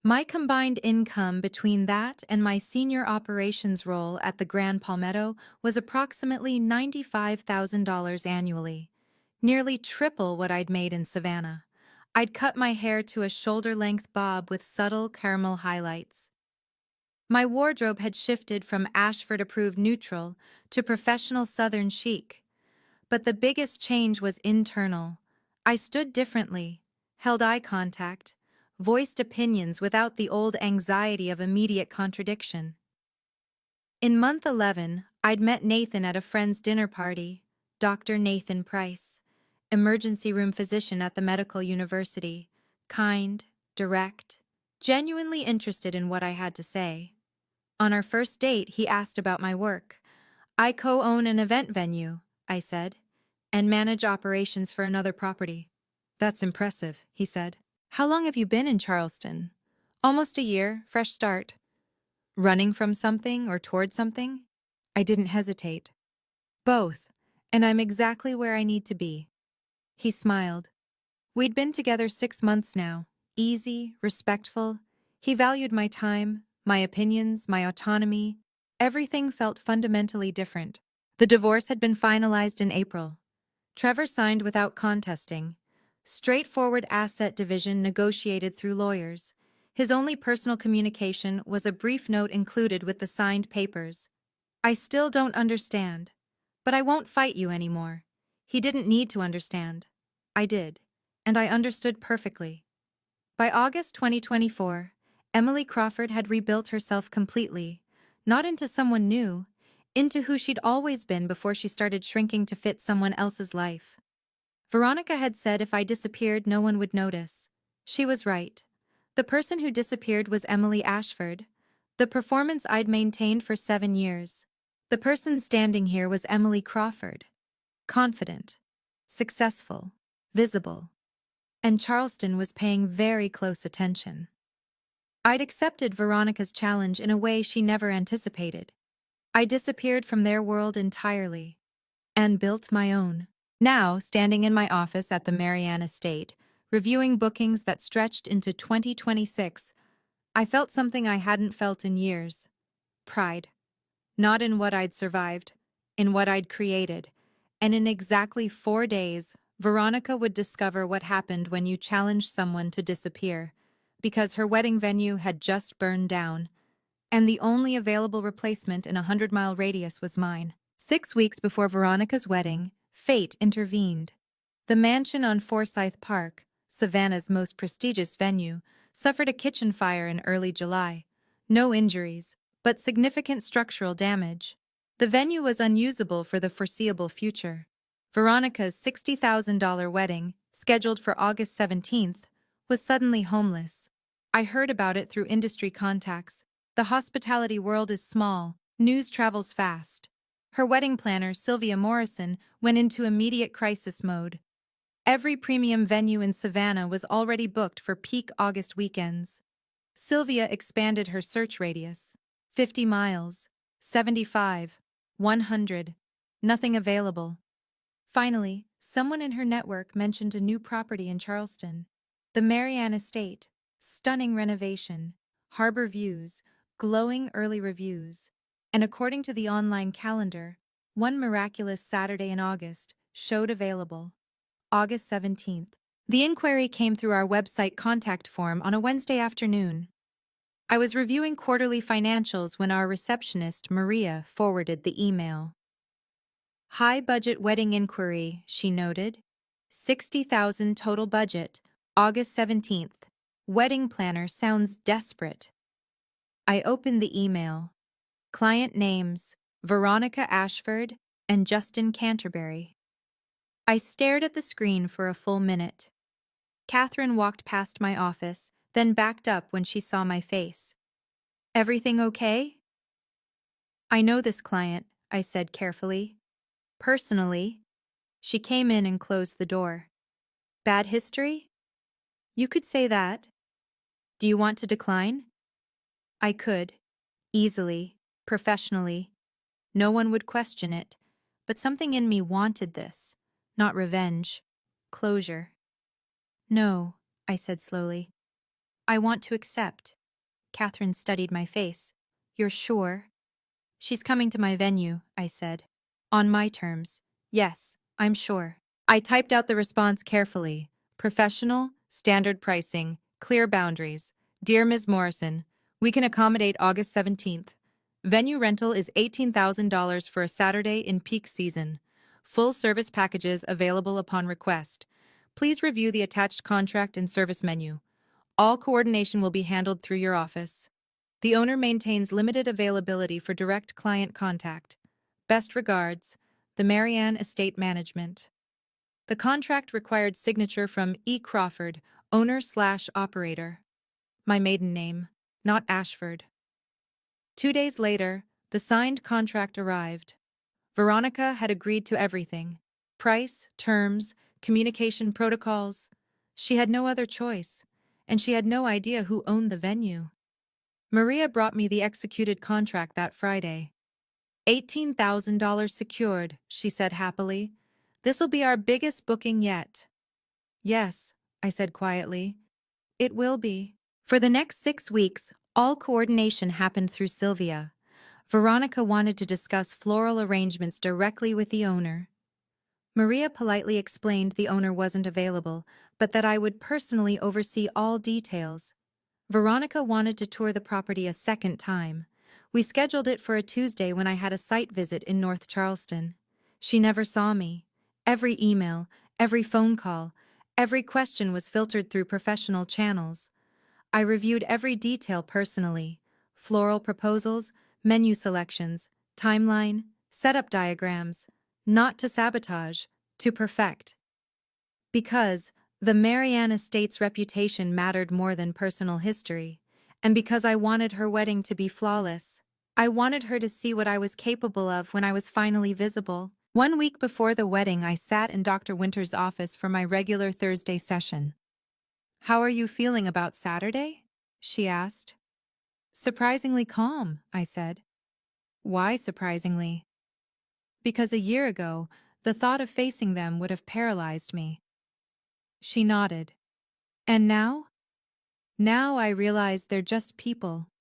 My combined income between that and my senior operations role at the Grand Palmetto was approximately $95,000 annually, nearly triple what I'd made in Savannah. I'd cut my hair to a shoulder-length bob with subtle caramel highlights. My wardrobe had shifted from Ashford-approved neutral to professional Southern chic. But the biggest change was internal. I stood differently, held eye contact, voiced opinions without the old anxiety of immediate contradiction. In month 11, I'd met Nathan at a friend's dinner party, Dr. Nathan Price, emergency room physician at the medical university, kind, direct, genuinely interested in what I had to say. On our first date, he asked about my work. "I co-own an event venue," I said, "and manage operations for another property." "That's impressive," he said. "How long have you been in Charleston?" "Almost a year, fresh start." "Running from something or toward something?" I didn't hesitate. "Both, and I'm exactly where I need to be." He smiled. We'd been together 6 months now, easy, respectful. He valued my time, my opinions, my autonomy. Everything felt fundamentally different. The divorce had been finalized in April. Trevor signed without contesting. Straightforward asset division negotiated through lawyers. His only personal communication was a brief note included with the signed papers. "I still don't understand, but I won't fight you anymore." He didn't need to understand. I did, and I understood perfectly. By August 2024, Emily Crawford had rebuilt herself completely, not into someone new, into who she'd always been before she started shrinking to fit someone else's life. Veronica had said if I disappeared, no one would notice. She was right. The person who disappeared was Emily Ashford, the performance I'd maintained for 7 years. The person standing here was Emily Crawford, confident, successful, visible. And Charleston was paying very close attention. I'd accepted Veronica's challenge in a way she never anticipated. I disappeared from their world entirely and built my own. Now, standing in my office at the Marianne estate, reviewing bookings that stretched into 2026, I felt something I hadn't felt in years. Pride. Not in what I'd survived, in what I'd created. And in exactly 4 days, Veronica would discover what happened when you challenge someone to disappear, because her wedding venue had just burned down, and the only available replacement in a 100-mile radius was mine. 6 weeks before Veronica's wedding, fate intervened. The mansion on Forsyth Park, Savannah's most prestigious venue, suffered a kitchen fire in early July. No injuries, but significant structural damage. The venue was unusable for the foreseeable future. Veronica's $60,000 wedding, scheduled for August 17th, was suddenly homeless. I heard about it through industry contacts. The hospitality world is small, news travels fast. Her wedding planner, Sylvia Morrison, went into immediate crisis mode. Every premium venue in Savannah was already booked for peak August weekends. Sylvia expanded her search radius. 50 miles, 75, 100. Nothing available. Finally, someone in her network mentioned a new property in Charleston. The Marianne Estate. Stunning renovation, harbor views, glowing early reviews. And according to the online calendar, one miraculous Saturday in August showed available. August 17th. The inquiry came through our website contact form on a Wednesday afternoon. I was reviewing quarterly financials when our receptionist, Maria, forwarded the email. High-budget wedding inquiry, she noted. 60,000 total budget, August 17th. Wedding planner sounds desperate. I opened the email. Client names, Veronica Ashford and Justin Canterbury. I stared at the screen for a full minute. Catherine walked past my office, then backed up when she saw my face. Everything okay? I know this client, I said carefully. Personally. She came in and closed the door. Bad history? You could say that. Do you want to decline? I could. Easily. Professionally. No one would question it. But something in me wanted this. Not revenge. Closure. No, I said slowly. I want to accept. Catherine studied my face. You're sure? She's coming to my venue, I said. On my terms. Yes, I'm sure. I typed out the response carefully. Professional, standard pricing, clear boundaries. Dear Ms. Morrison, we can accommodate August 17th. Venue rental is $18,000 for a Saturday in peak season. Full service packages available upon request. Please review the attached contract and service menu. All coordination will be handled through your office. The owner maintains limited availability for direct client contact. Best regards, the Marianne Estate Management. The contract required signature from E. Crawford, owner/operator. My maiden name, not Ashford. 2 days later, the signed contract arrived. Veronica had agreed to everything. Price, terms, communication protocols. She had no other choice, and she had no idea who owned the venue. Maria brought me the executed contract that Friday. $18,000 secured, she said happily. This'll be our biggest booking yet. Yes, I said quietly. It will be. For the next 6 weeks, all coordination happened through Sylvia. Veronica wanted to discuss floral arrangements directly with the owner. Maria politely explained the owner wasn't available, but that I would personally oversee all details. Veronica wanted to tour the property a second time. We scheduled it for a Tuesday when I had a site visit in North Charleston. She never saw me. Every email, every phone call, every question was filtered through professional channels. I reviewed every detail personally. Floral proposals, menu selections, timeline, setup diagrams. Not to sabotage, to perfect. Because the Marianne Estate's reputation mattered more than personal history, and because I wanted her wedding to be flawless. I wanted her to see what I was capable of when I was finally visible. 1 week before the wedding, I sat in Dr. Winter's office for my regular Thursday session. "How are you feeling about Saturday?" she asked. "Surprisingly calm," I said. "Why surprisingly?" "Because a year ago, the thought of facing them would have paralyzed me." She nodded. "And now?" "Now I realize they're just people.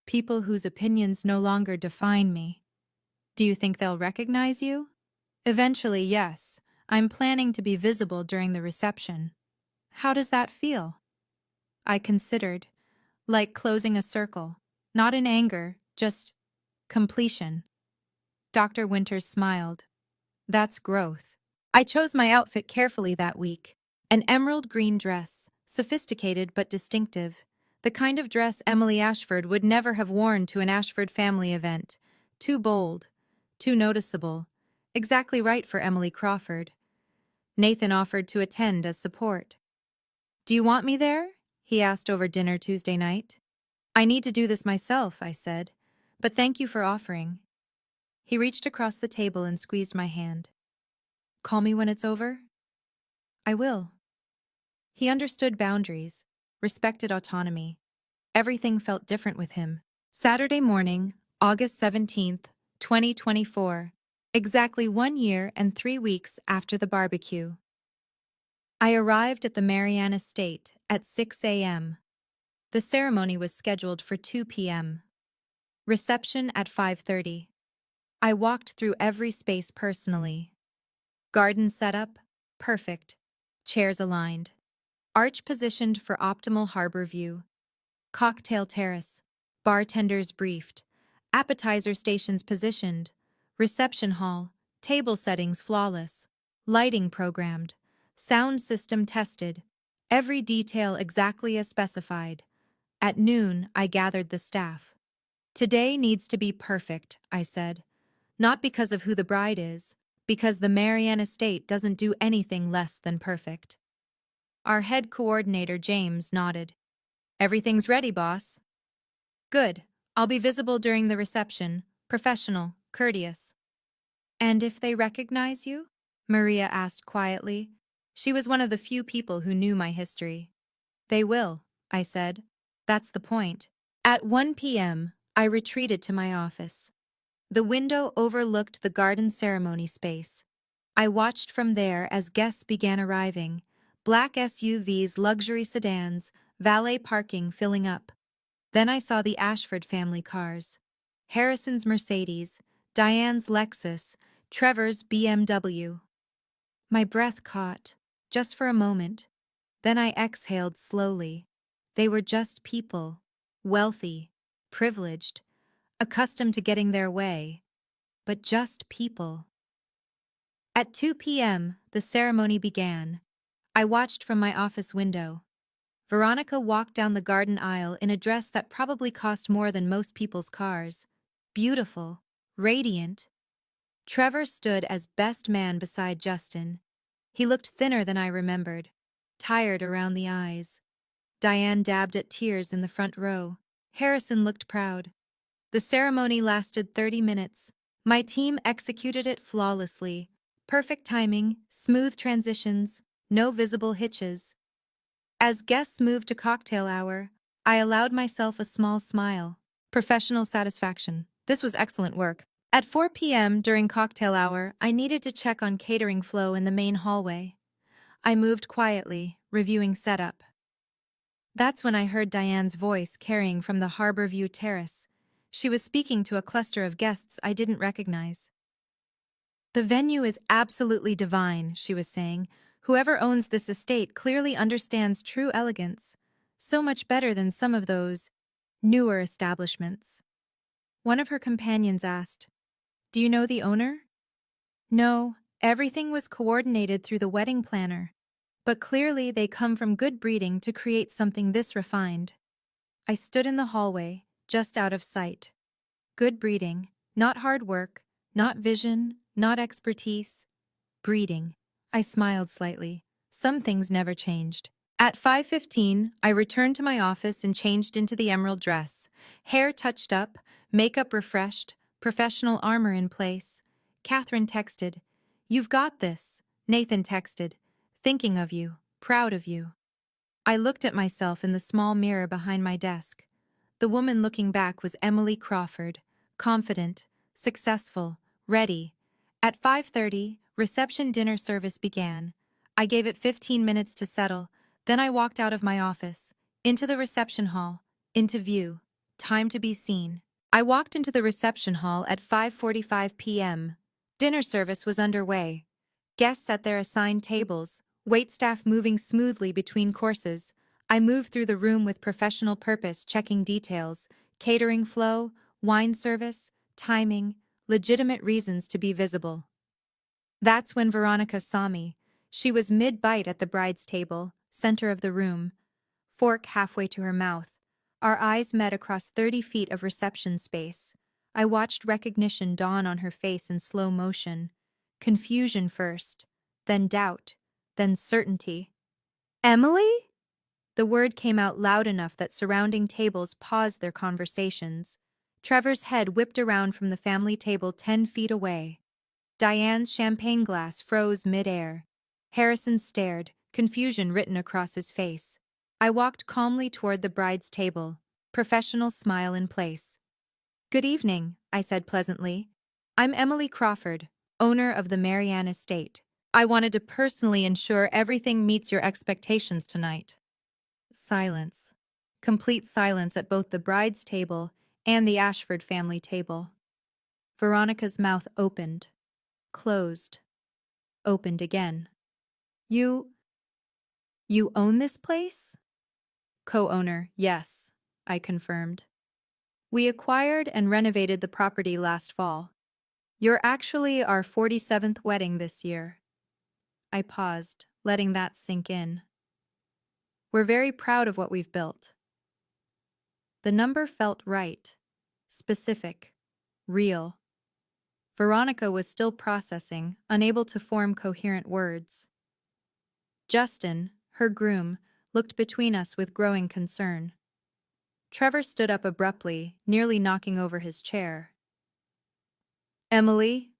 People whose opinions no longer define me." "Do you think they'll recognize you?" "Eventually, yes. I'm planning to be visible during the reception." "How does that feel?" I considered. Like closing a circle. Not in anger, just completion. Dr. Winters smiled. "That's growth." I chose my outfit carefully that week. An emerald green dress, sophisticated but distinctive. The kind of dress Emily Ashford would never have worn to an Ashford family event. Too bold. Too noticeable. Exactly right for Emily Crawford. Nathan offered to attend as support. "Do you want me there?" he asked over dinner Tuesday night. "I need to do this myself," I said, "but thank you for offering." He reached across the table and squeezed my hand. "Call me when it's over?" "I will." He understood boundaries, respected autonomy. Everything felt different with him. Saturday morning, August 17th, 2024, exactly 1 year and 3 weeks after the barbecue. I arrived at the Marianne estate at 6 a.m. The ceremony was scheduled for 2 p.m. Reception at 5:30. I walked through every space personally. Garden setup, perfect. Chairs aligned. Arch positioned for optimal harbor view. Cocktail terrace. Bartenders briefed. Appetizer stations positioned. Reception hall. Table settings flawless. Lighting programmed. Sound system tested. Every detail exactly as specified. At noon, I gathered the staff. "Today needs to be perfect," I said. "Not because of who the bride is, because the Marianne estate doesn't do anything less than perfect." Our head coordinator, James, nodded. "Everything's ready, boss." "Good. I'll be visible during the reception, professional, courteous." "And if they recognize you?" Maria asked quietly. She was one of the few people who knew my history. "They will," I said. "That's the point." At 1 p.m., I retreated to my office. The window overlooked the garden ceremony space. I watched from there as guests began arriving. Black SUVs, luxury sedans, valet parking filling up. Then I saw the Ashford family cars. Harrison's Mercedes, Diane's Lexus, Trevor's BMW. My breath caught, just for a moment. Then I exhaled slowly. They were just people, wealthy, privileged, accustomed to getting their way, but just people. At 2 p.m., the ceremony began. I watched from my office window. Veronica walked down the garden aisle in a dress that probably cost more than most people's cars. Beautiful, radiant. Trevor stood as best man beside Justin. He looked thinner than I remembered, tired around the eyes. Diane dabbed at tears in the front row. Harrison looked proud. The ceremony lasted 30 minutes. My team executed it flawlessly. Perfect timing, smooth transitions, no visible hitches. As guests moved to cocktail hour, I allowed myself a small smile. Professional satisfaction. This was excellent work. At 4 p.m. during cocktail hour, I needed to check on catering flow in the main hallway. I moved quietly, reviewing setup. That's when I heard Diane's voice carrying from the Harbor View terrace. She was speaking to a cluster of guests I didn't recognize. "The venue is absolutely divine," she was saying. "Whoever owns this estate clearly understands true elegance. So much better than some of those newer establishments." One of her companions asked, "Do you know the owner?" "No, everything was coordinated through the wedding planner. But clearly they come from good breeding to create something this refined." I stood in the hallway, just out of sight. Good breeding, not hard work, not vision, not expertise. Breeding. I smiled slightly. Some things never changed. At 5:15, I returned to my office and changed into the emerald dress. Hair touched up, makeup refreshed, professional armor in place. Catherine texted, "You've got this." Nathan texted, "Thinking of you, proud of you." I looked at myself in the small mirror behind my desk. The woman looking back was Emily Crawford, confident, successful, ready. At 5:30, reception dinner service began. I gave it 15 minutes to settle, then I walked out of my office, into the reception hall, into view. Time to be seen. I walked into the reception hall at 5:45 p.m. Dinner service was underway. Guests at their assigned tables, waitstaff moving smoothly between courses. I moved through the room with professional purpose, checking details, catering flow, wine service, timing, legitimate reasons to be visible. That's when Veronica saw me. She was mid-bite at the bride's table, center of the room, fork halfway to her mouth. Our eyes met across 30 feet of reception space. I watched recognition dawn on her face in slow motion. Confusion first, then doubt, then certainty. Emily? The word came out loud enough that surrounding tables paused their conversations. Trevor's head whipped around from the family table 10 feet away. Diane's champagne glass froze mid-air. Harrison stared, confusion written across his face. I walked calmly toward the bride's table, professional smile in place. "Good evening," I said pleasantly. "I'm Emily Crawford, owner of the Marianne Estate. I wanted to personally ensure everything meets your expectations tonight." Silence. Complete silence at both the bride's table and the Ashford family table. Veronica's mouth opened, closed, opened again. You own this place?" "Co-owner, yes," I confirmed. "We acquired and renovated the property last fall. You're actually our 47th wedding this year." I paused, letting that sink in. "We're very proud of what we've built." The number felt right, specific, real. Veronica was still processing, unable to form coherent words. Justin, her groom, looked between us with growing concern. Trevor stood up abruptly, nearly knocking over his chair. "Emily?"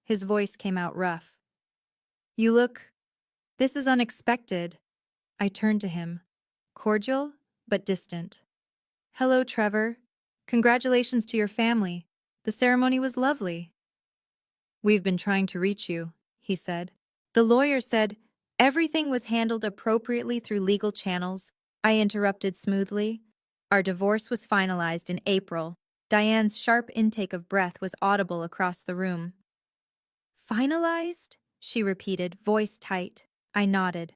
His voice came out rough. This is unexpected." I turned to him, cordial but distant. "Hello, Trevor. Congratulations to your family. The ceremony was lovely." "We've been trying to reach you," he said. "The lawyer said everything was handled appropriately through legal channels." I interrupted smoothly. "Our divorce was finalized in April." Diane's sharp intake of breath was audible across the room. "Finalized?" she repeated, voice tight. I nodded.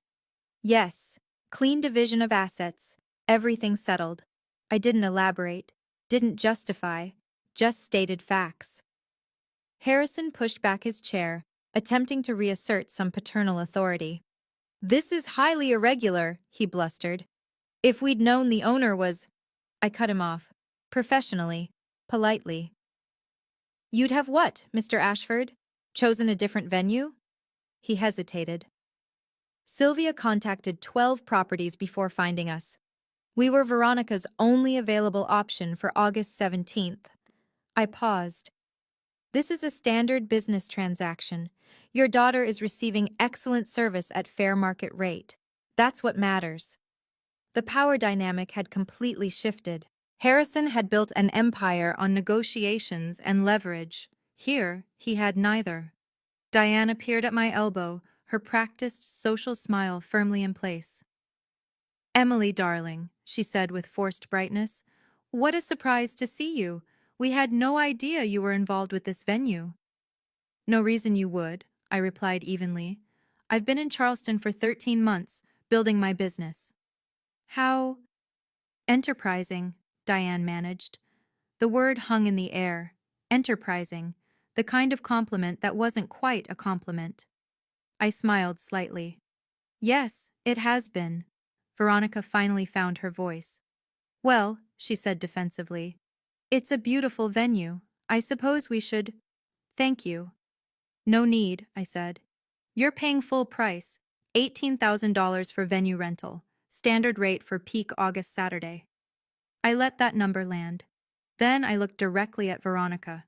"Yes. Clean division of assets. Everything settled." I didn't elaborate, didn't justify, just stated facts. Harrison pushed back his chair, attempting to reassert some paternal authority. "This is highly irregular," he blustered. "If we'd known the owner was—" I cut him off, professionally, politely. "You'd have what, Mr. Ashford? Chosen a different venue?" He hesitated. "Sylvia contacted 12 properties before finding us. We were Veronica's only available option for August 17th. I paused. "This is a standard business transaction. Your daughter is receiving excellent service at fair market rate. That's what matters." The power dynamic had completely shifted. Harrison had built an empire on negotiations and leverage. Here, he had neither. Diane appeared at my elbow, her practiced social smile firmly in place. "Emily, darling," she said with forced brightness, "what a surprise to see you. We had no idea you were involved with this venue." "No reason you would," I replied evenly. "I've been in Charleston for 13 months, building my business." "How enterprising," Diane managed. The word hung in the air. Enterprising. The kind of compliment that wasn't quite a compliment. I smiled slightly. "Yes, it has been." Veronica finally found her voice. "Well," she said defensively, "it's a beautiful venue. I suppose we should—" "Thank you." "No need," I said. "You're paying full price, $18,000 for venue rental, standard rate for peak August Saturday." I let that number land. Then I looked directly at Veronica.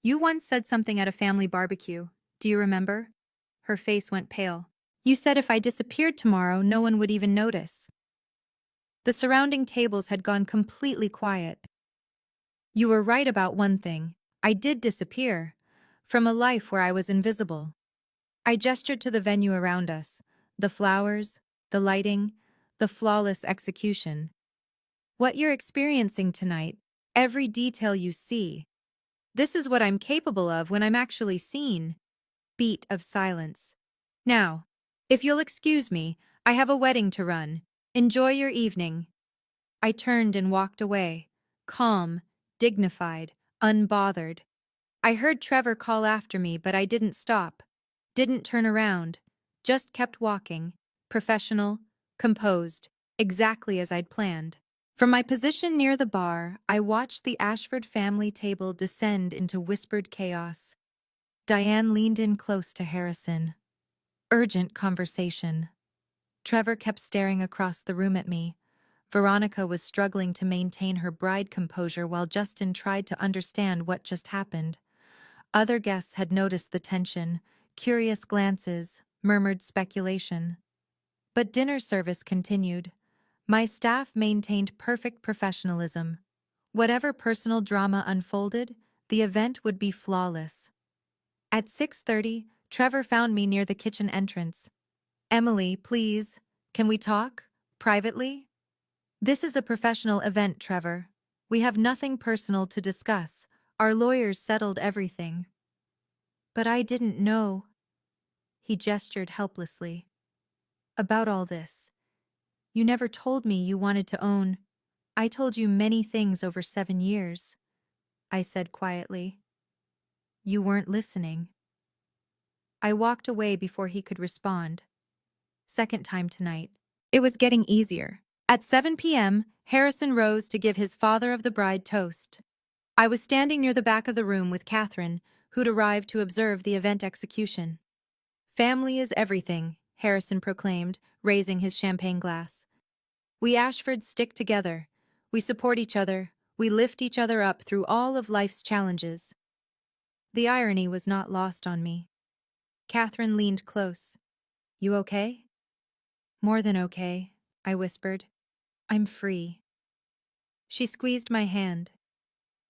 "You once said something at a family barbecue. Do you remember?" Her face went pale. "You said if I disappeared tomorrow, no one would even notice." The surrounding tables had gone completely quiet. "You were right about one thing. I did disappear. From a life where I was invisible." I gestured to the venue around us. The flowers, the lighting, the flawless execution. "What you're experiencing tonight, every detail you see. This is what I'm capable of when I'm actually seen." Beat of silence. "Now, if you'll excuse me, I have a wedding to run. Enjoy your evening." I turned and walked away, calm, dignified, unbothered. I heard Trevor call after me, but I didn't stop, didn't turn around, just kept walking, professional, composed, exactly as I'd planned. From my position near the bar, I watched the Ashford family table descend into whispered chaos. Diane leaned in close to Harrison. Urgent conversation. Trevor kept staring across the room at me. Veronica was struggling to maintain her bride composure while Justin tried to understand what just happened. Other guests had noticed the tension, curious glances, murmured speculation. But dinner service continued. My staff maintained perfect professionalism. Whatever personal drama unfolded, the event would be flawless. At 6:30, Trevor found me near the kitchen entrance. Emily, please, can we talk? Privately? This is a professional event, Trevor. We have nothing personal to discuss. Our lawyers settled everything. But I didn't know. He gestured helplessly. About all this. You never told me you wanted to own. I told you many things over 7 years, I said quietly. You weren't listening. I walked away before he could respond. Second time tonight. It was getting easier. At 7 p.m., Harrison rose to give his father of the bride toast. I was standing near the back of the room with Catherine, who'd arrived to observe the event execution. Family is everything, Harrison proclaimed, raising his champagne glass. We Ashfords stick together. We support each other. We lift each other up through all of life's challenges. The irony was not lost on me. Catherine leaned close. You okay? More than okay, I whispered. I'm free. She squeezed my hand.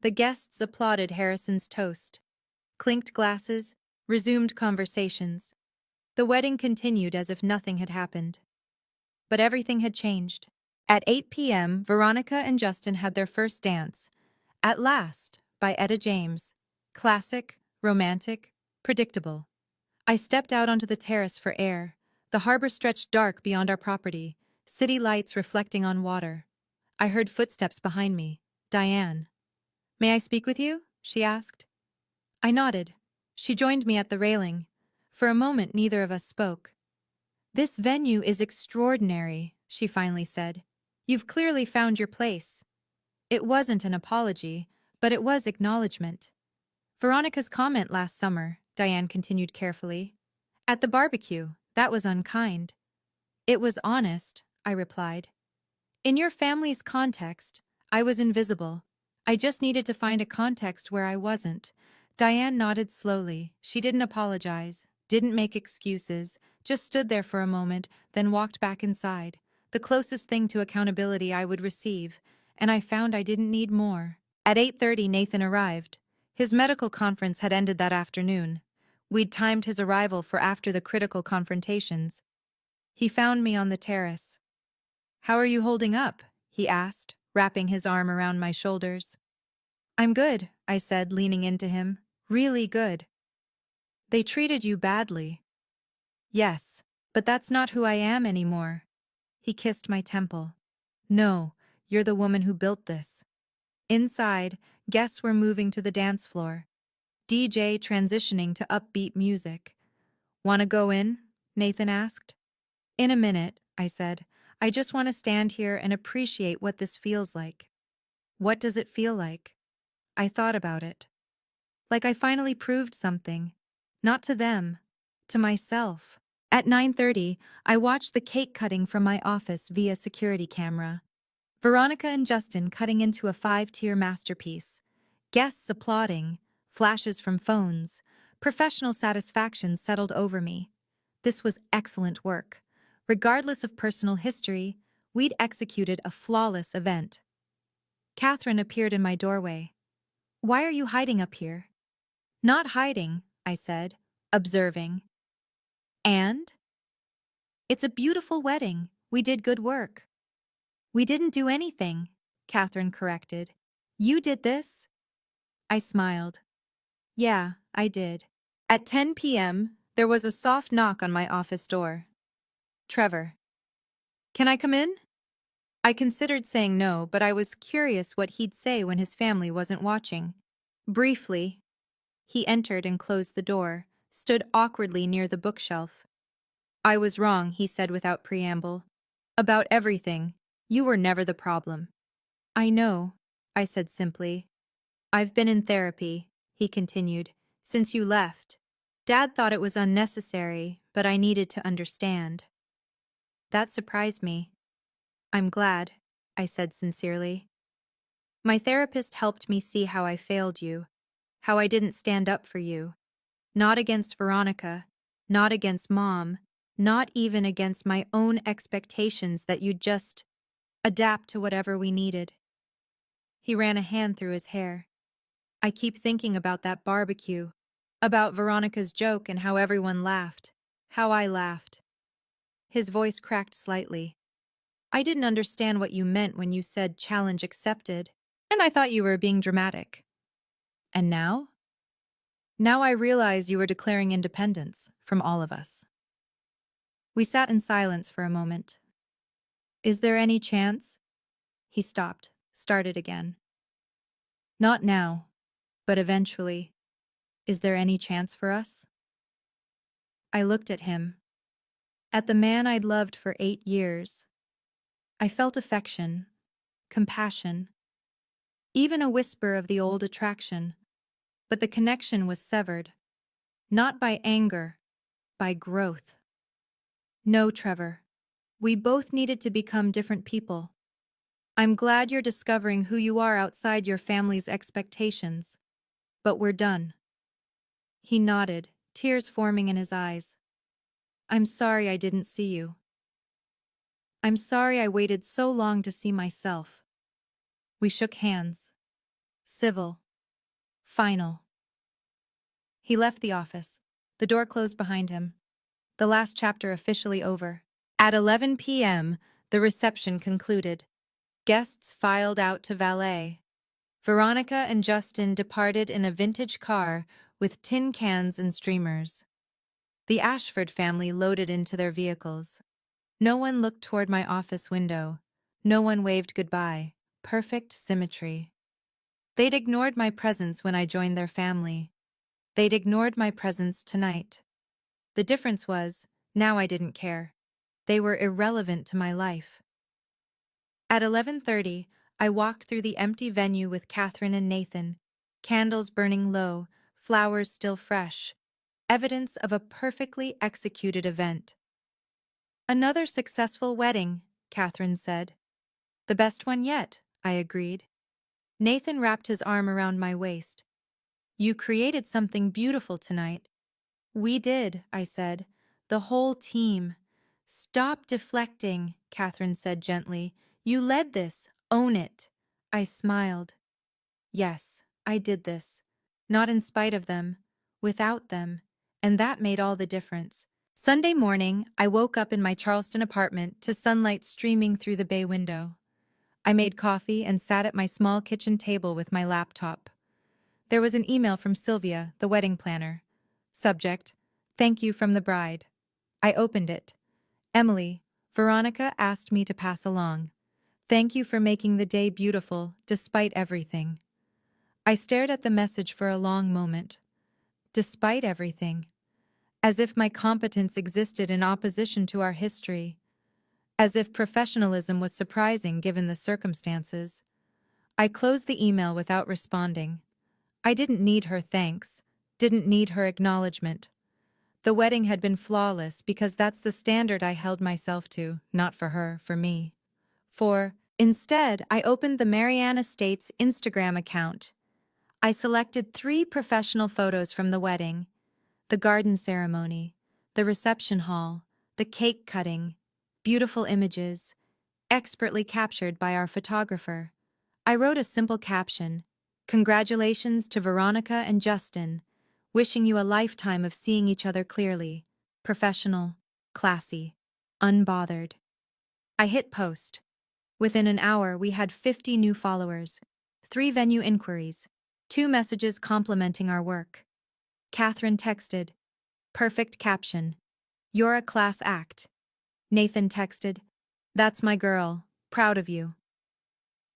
The guests applauded Harrison's toast, clinked glasses, resumed conversations. The wedding continued as if nothing had happened. But everything had changed. At 8 p.m., Veronica and Justin had their first dance. At Last, by Etta James. Classic, romantic, predictable. I stepped out onto the terrace for air. The harbor stretched dark beyond our property, city lights reflecting on water. I heard footsteps behind me. Diane. May I speak with you? She asked. I nodded. She joined me at the railing. For a moment, neither of us spoke. This venue is extraordinary, she finally said. You've clearly found your place. It wasn't an apology, but it was acknowledgement. Veronica's comment last summer, Diane continued carefully. At the barbecue, that was unkind. It was honest, I replied. In your family's context, I was invisible. I just needed to find a context where I wasn't. Diane nodded slowly. She didn't apologize, didn't make excuses, just stood there for a moment, then walked back inside. The closest thing to accountability I would receive, and I found I didn't need more. At 8:30, Nathan arrived. His medical conference had ended that afternoon. We'd timed his arrival for after the critical confrontations. He found me on the terrace. How are you holding up? He asked, wrapping his arm around my shoulders. I'm good, I said, leaning into him. Really good. They treated you badly. Yes, but that's not who I am anymore. He kissed my temple. No, you're the woman who built this. Inside, guests were moving to the dance floor. DJ transitioning to upbeat music. Want to go in? Nathan asked. In a minute, I said. I just want to stand here and appreciate what this feels like. What does it feel like? I thought about it. Like I finally proved something. Not to them, to myself. At 9:30, I watched the cake cutting from my office via security camera. Veronica and Justin cutting into a 5-tier masterpiece. Guests applauding, flashes from phones. Professional satisfaction settled over me. This was excellent work. Regardless of personal history, we'd executed a flawless event. Catherine appeared in my doorway. Why are you hiding up here? Not hiding, I said, observing. And? It's a beautiful wedding. We did good work. We didn't do anything, Catherine corrected. You did this? I smiled. Yeah, I did. At 10 p.m., there was a soft knock on my office door. Trevor. Can I come in? I considered saying no, but I was curious what he'd say when his family wasn't watching. Briefly, he entered and closed the door, stood awkwardly near the bookshelf. I was wrong, he said without preamble. About everything. You were never the problem. I know, I said simply. I've been in therapy, he continued, since you left. Dad thought it was unnecessary, but I needed to understand. That surprised me. I'm glad, I said sincerely. My therapist helped me see how I failed you, how I didn't stand up for you. Not against Veronica, not against Mom, not even against my own expectations that you'd just adapt to whatever we needed. He ran a hand through his hair. I keep thinking about that barbecue, about Veronica's joke and how everyone laughed, how I laughed. His voice cracked slightly. I didn't understand what you meant when you said challenge accepted, and I thought you were being dramatic. And now? Now I realize you were declaring independence from all of us. We sat in silence for a moment. Is there any chance? He stopped, started again. Not now, but eventually. Is there any chance for us? I looked at him, at the man I'd loved for 8 years. I felt affection, compassion, even a whisper of the old attraction, but the connection was severed, not by anger, by growth. No, Trevor. We both needed to become different people. I'm glad you're discovering who you are outside your family's expectations. But we're done. He nodded, tears forming in his eyes. I'm sorry I didn't see you. I'm sorry I waited so long to see myself. We shook hands. Civil. Final. He left the office. The door closed behind him. The last chapter officially over. At 11 p.m., the reception concluded. Guests filed out to valet. Veronica and Justin departed in a vintage car with tin cans and streamers. The Ashford family loaded into their vehicles. No one looked toward my office window. No one waved goodbye. Perfect symmetry. They'd ignored my presence when I joined their family. They'd ignored my presence tonight. The difference was, now I didn't care. They were irrelevant to my life. At 11:30, I walked through the empty venue with Catherine and Nathan, candles burning low, flowers still fresh, evidence of a perfectly executed event. Another successful wedding, Catherine said. The best one yet, I agreed. Nathan wrapped his arm around my waist. You created something beautiful tonight. We did, I said. The whole team. Stop deflecting, Catherine said gently. You led this. Own it. I smiled. Yes, I did this. Not in spite of them. Without them. And that made all the difference. Sunday morning, I woke up in my Charleston apartment to sunlight streaming through the bay window. I made coffee and sat at my small kitchen table with my laptop. There was an email from Sylvia, the wedding planner. Subject: Thank you from the bride. I opened it. Emily, Veronica asked me to pass along. Thank you for making the day beautiful, despite everything. I stared at the message for a long moment. Despite everything. As if my competence existed in opposition to our history. As if professionalism was surprising given the circumstances. I closed the email without responding. I didn't need her thanks, didn't need her acknowledgement. The wedding had been flawless because that's the standard I held myself to, not for her, for me. Instead, I opened the Marianne Estates Instagram account. I selected 3 professional photos from the wedding, the garden ceremony, the reception hall, the cake cutting, beautiful images, expertly captured by our photographer. I wrote a simple caption, Congratulations to Veronica and Justin, wishing you a lifetime of seeing each other clearly, professional, classy, unbothered. I hit post. Within an hour, we had 50 new followers, 3 venue inquiries, 2 messages complimenting our work. Catherine texted, Perfect caption. You're a class act. Nathan texted, That's my girl, proud of you.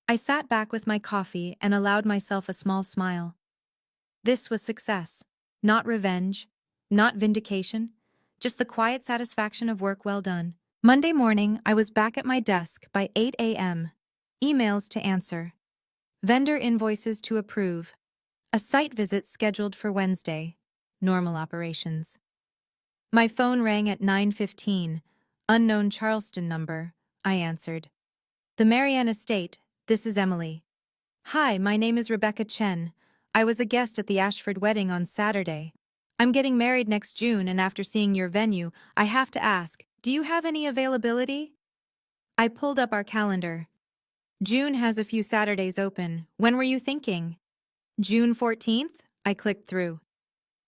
I sat back with my coffee and allowed myself a small smile. This was success, not revenge, not vindication, just the quiet satisfaction of work well done. Monday morning, I was back at my desk by 8 a.m. Emails to answer. Vendor invoices to approve. A site visit scheduled for Wednesday. Normal operations. My phone rang at 9:15. Unknown Charleston number. I answered. The Marianne Estate, this is Emily. Hi, my name is Rebecca Chen. I was a guest at the Ashford wedding on Saturday. I'm getting married next June, and after seeing your venue, I have to ask, do you have any availability? I pulled up our calendar. June has a few Saturdays open. When were you thinking? June 14th? I clicked through.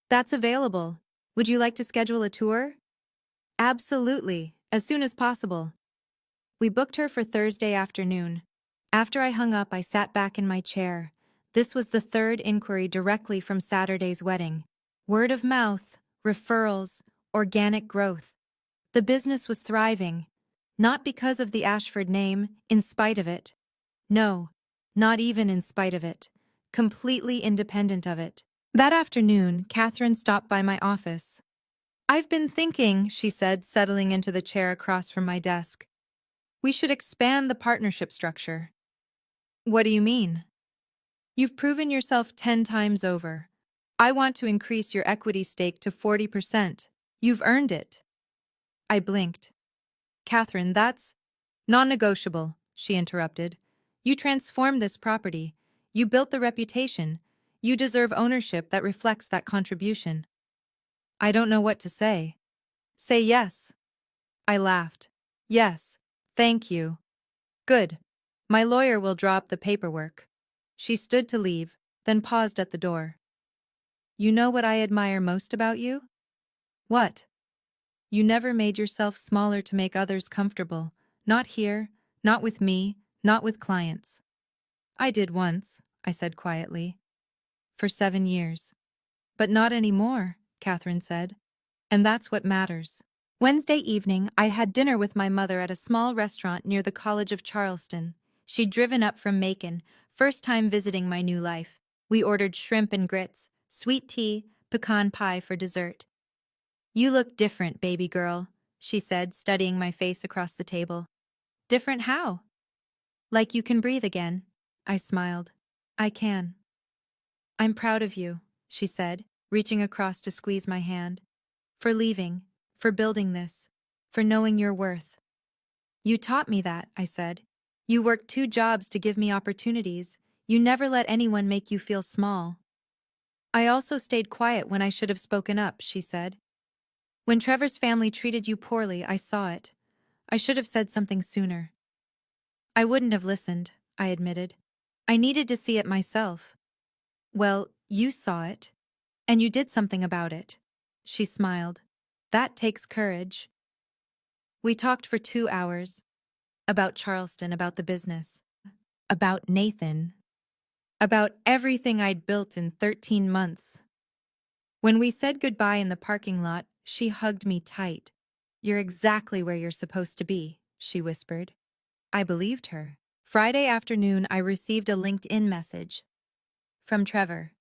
That's available. Would you like to schedule a tour? Absolutely, as soon as possible. We booked her for Thursday afternoon. After I hung up, I sat back in my chair. This was the third inquiry directly from Saturday's wedding. Word of mouth, referrals, organic growth. The business was thriving. Not because of the Ashford name, in spite of it. No, not even in spite of it. Completely independent of it. That afternoon, Catherine stopped by my office. I've been thinking, she said, settling into the chair across from my desk. We should expand the partnership structure. What do you mean? You've proven yourself 10 times over. I want to increase your equity stake to 40%. You've earned it. I blinked. Catherine, that's non-negotiable, she interrupted. You transformed this property. You built the reputation. You deserve ownership that reflects that contribution. I don't know what to say. Say yes. I laughed. Yes. Thank you. Good. My lawyer will draw up the paperwork. She stood to leave, then paused at the door. You know what I admire most about you? What? You never made yourself smaller to make others comfortable. Not here, not with me, not with clients. I did once, I said quietly. For 7 years. But not anymore, Catherine said. And that's what matters. Wednesday evening, I had dinner with my mother at a small restaurant near the College of Charleston. She'd driven up from Macon, first time visiting my new life. We ordered shrimp and grits, sweet tea, pecan pie for dessert. You look different, baby girl, she said, studying my face across the table. Different how? Like you can breathe again. I smiled. I can. I'm proud of you, she said, reaching across to squeeze my hand. For leaving, for building this, for knowing your worth. You taught me that, I said. You worked 2 jobs to give me opportunities. You never let anyone make you feel small. I also stayed quiet when I should have spoken up, she said. When Trevor's family treated you poorly, I saw it. I should have said something sooner. I wouldn't have listened, I admitted. I needed to see it myself. Well, you saw it. And you did something about it. She smiled. That takes courage. We talked for 2 hours. About Charleston, about the business. About Nathan. About everything I'd built in 13 months. When we said goodbye in the parking lot, she hugged me tight. You're exactly where you're supposed to be, she whispered. I believed her. Friday afternoon, I received a LinkedIn message. From Trevor.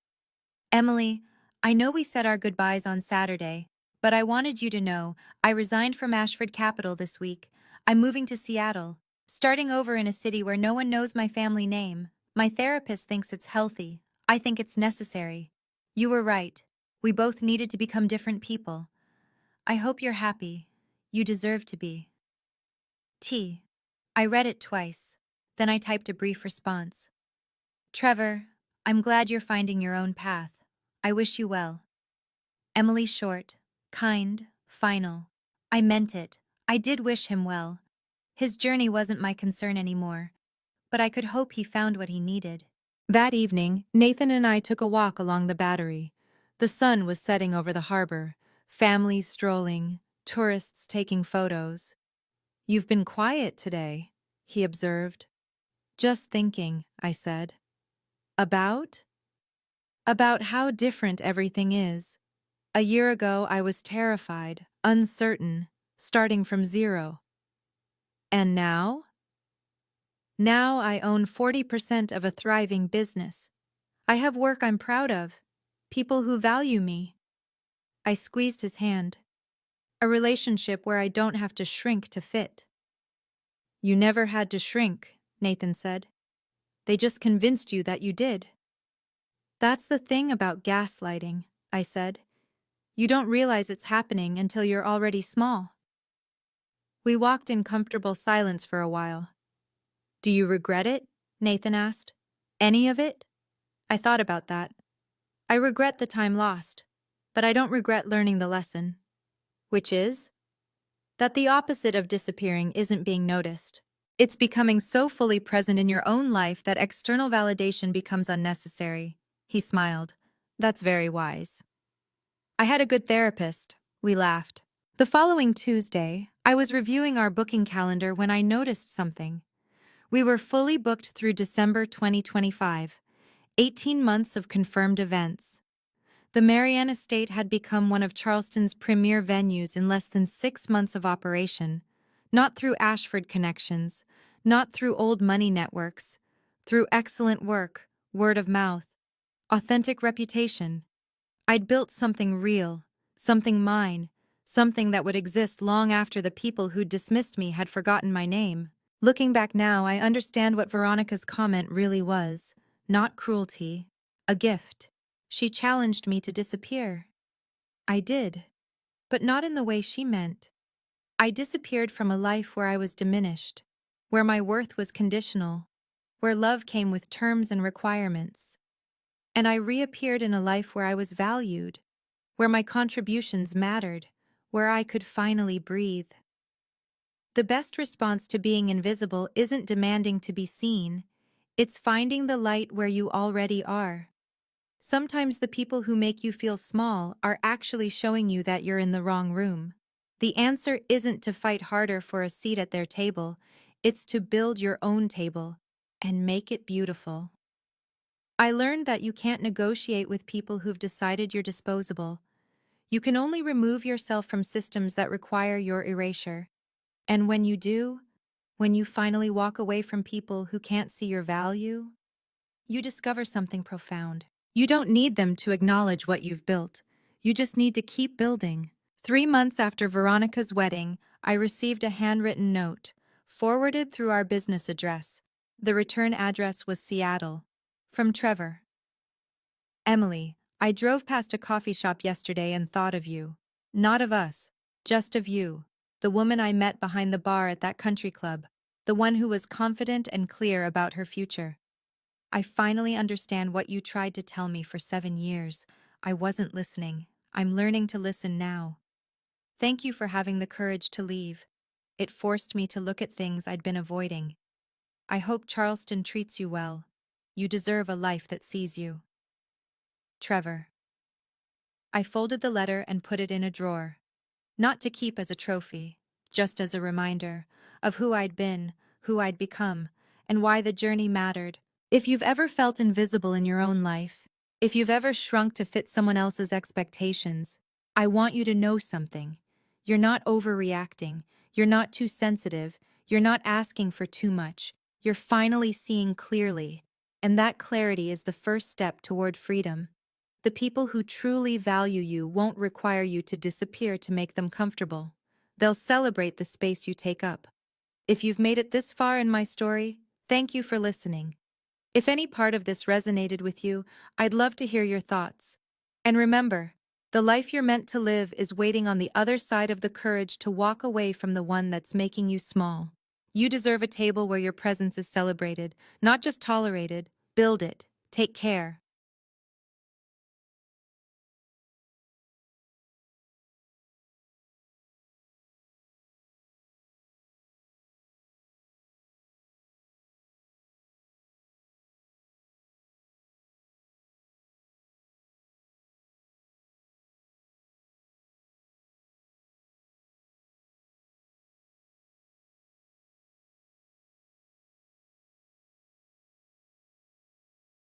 Emily, I know we said our goodbyes on Saturday, but I wanted you to know I resigned from Ashford Capital this week. I'm moving to Seattle, starting over in a city where no one knows my family name. My therapist thinks it's healthy. I think it's necessary. You were right. We both needed to become different people. I hope you're happy. You deserve to be. T. I read it twice. Then I typed a brief response. Trevor, I'm glad you're finding your own path. I wish you well. Emily Short, kind, final. I meant it. I did wish him well. His journey wasn't my concern anymore, but I could hope he found what he needed. That evening, Nathan and I took a walk along the Battery. The sun was setting over the harbor, families strolling, tourists taking photos. You've been quiet today, he observed. Just thinking, I said. About? About how different everything is. A year ago, I was terrified, uncertain, starting from zero. And now? Now I own 40% of a thriving business. I have work I'm proud of, people who value me. I squeezed his hand. A relationship where I don't have to shrink to fit. You never had to shrink, Nathan said. They just convinced you that you did. That's the thing about gaslighting, I said. You don't realize it's happening until you're already small. We walked in comfortable silence for a while. Do you regret it? Nathan asked. Any of it? I thought about that. I regret the time lost, but I don't regret learning the lesson. Which is? That the opposite of disappearing isn't being noticed. It's becoming so fully present in your own life that external validation becomes unnecessary. He smiled. That's very wise. I had a good therapist. We laughed. The following Tuesday, I was reviewing our booking calendar when I noticed something. We were fully booked through December 2025, 18 months of confirmed events. The Marianne Estate had become one of Charleston's premier venues in less than 6 months of operation, not through Ashford connections, not through old money networks, through excellent work, word of mouth, authentic reputation. I'd built something real, something mine, something that would exist long after the people who'd dismissed me had forgotten my name. Looking back now, I understand what Veronica's comment really was. Not cruelty, a gift. She challenged me to disappear. I did, but not in the way she meant. I disappeared from a life where I was diminished, where my worth was conditional, where love came with terms and requirements. And I reappeared in a life where I was valued, where my contributions mattered, where I could finally breathe. The best response to being invisible isn't demanding to be seen, it's finding the light where you already are. Sometimes the people who make you feel small are actually showing you that you're in the wrong room. The answer isn't to fight harder for a seat at their table, it's to build your own table and make it beautiful. I learned that you can't negotiate with people who've decided you're disposable. You can only remove yourself from systems that require your erasure. And when you do, when you finally walk away from people who can't see your value, you discover something profound. You don't need them to acknowledge what you've built. You just need to keep building. 3 months after Veronica's wedding, I received a handwritten note, forwarded through our business address. The return address was Seattle. From Trevor. Emily, I drove past a coffee shop yesterday and thought of you. Not of us, just of you. The woman I met behind the bar at that country club. The one who was confident and clear about her future. I finally understand what you tried to tell me for 7 years. I wasn't listening. I'm learning to listen now. Thank you for having the courage to leave. It forced me to look at things I'd been avoiding. I hope Charleston treats you well. You deserve a life that sees you. Trevor. I folded the letter and put it in a drawer. Not to keep as a trophy, just as a reminder of who I'd been, who I'd become, and why the journey mattered. If you've ever felt invisible in your own life, if you've ever shrunk to fit someone else's expectations, I want you to know something. You're not overreacting. You're not too sensitive. You're not asking for too much. You're finally seeing clearly. And that clarity is the first step toward freedom. The people who truly value you won't require you to disappear to make them comfortable. They'll celebrate the space you take up. If you've made it this far in my story, thank you for listening. If any part of this resonated with you, I'd love to hear your thoughts. And remember, the life you're meant to live is waiting on the other side of the courage to walk away from the one that's making you small. You deserve a table where your presence is celebrated, not just tolerated. Build it. Take care.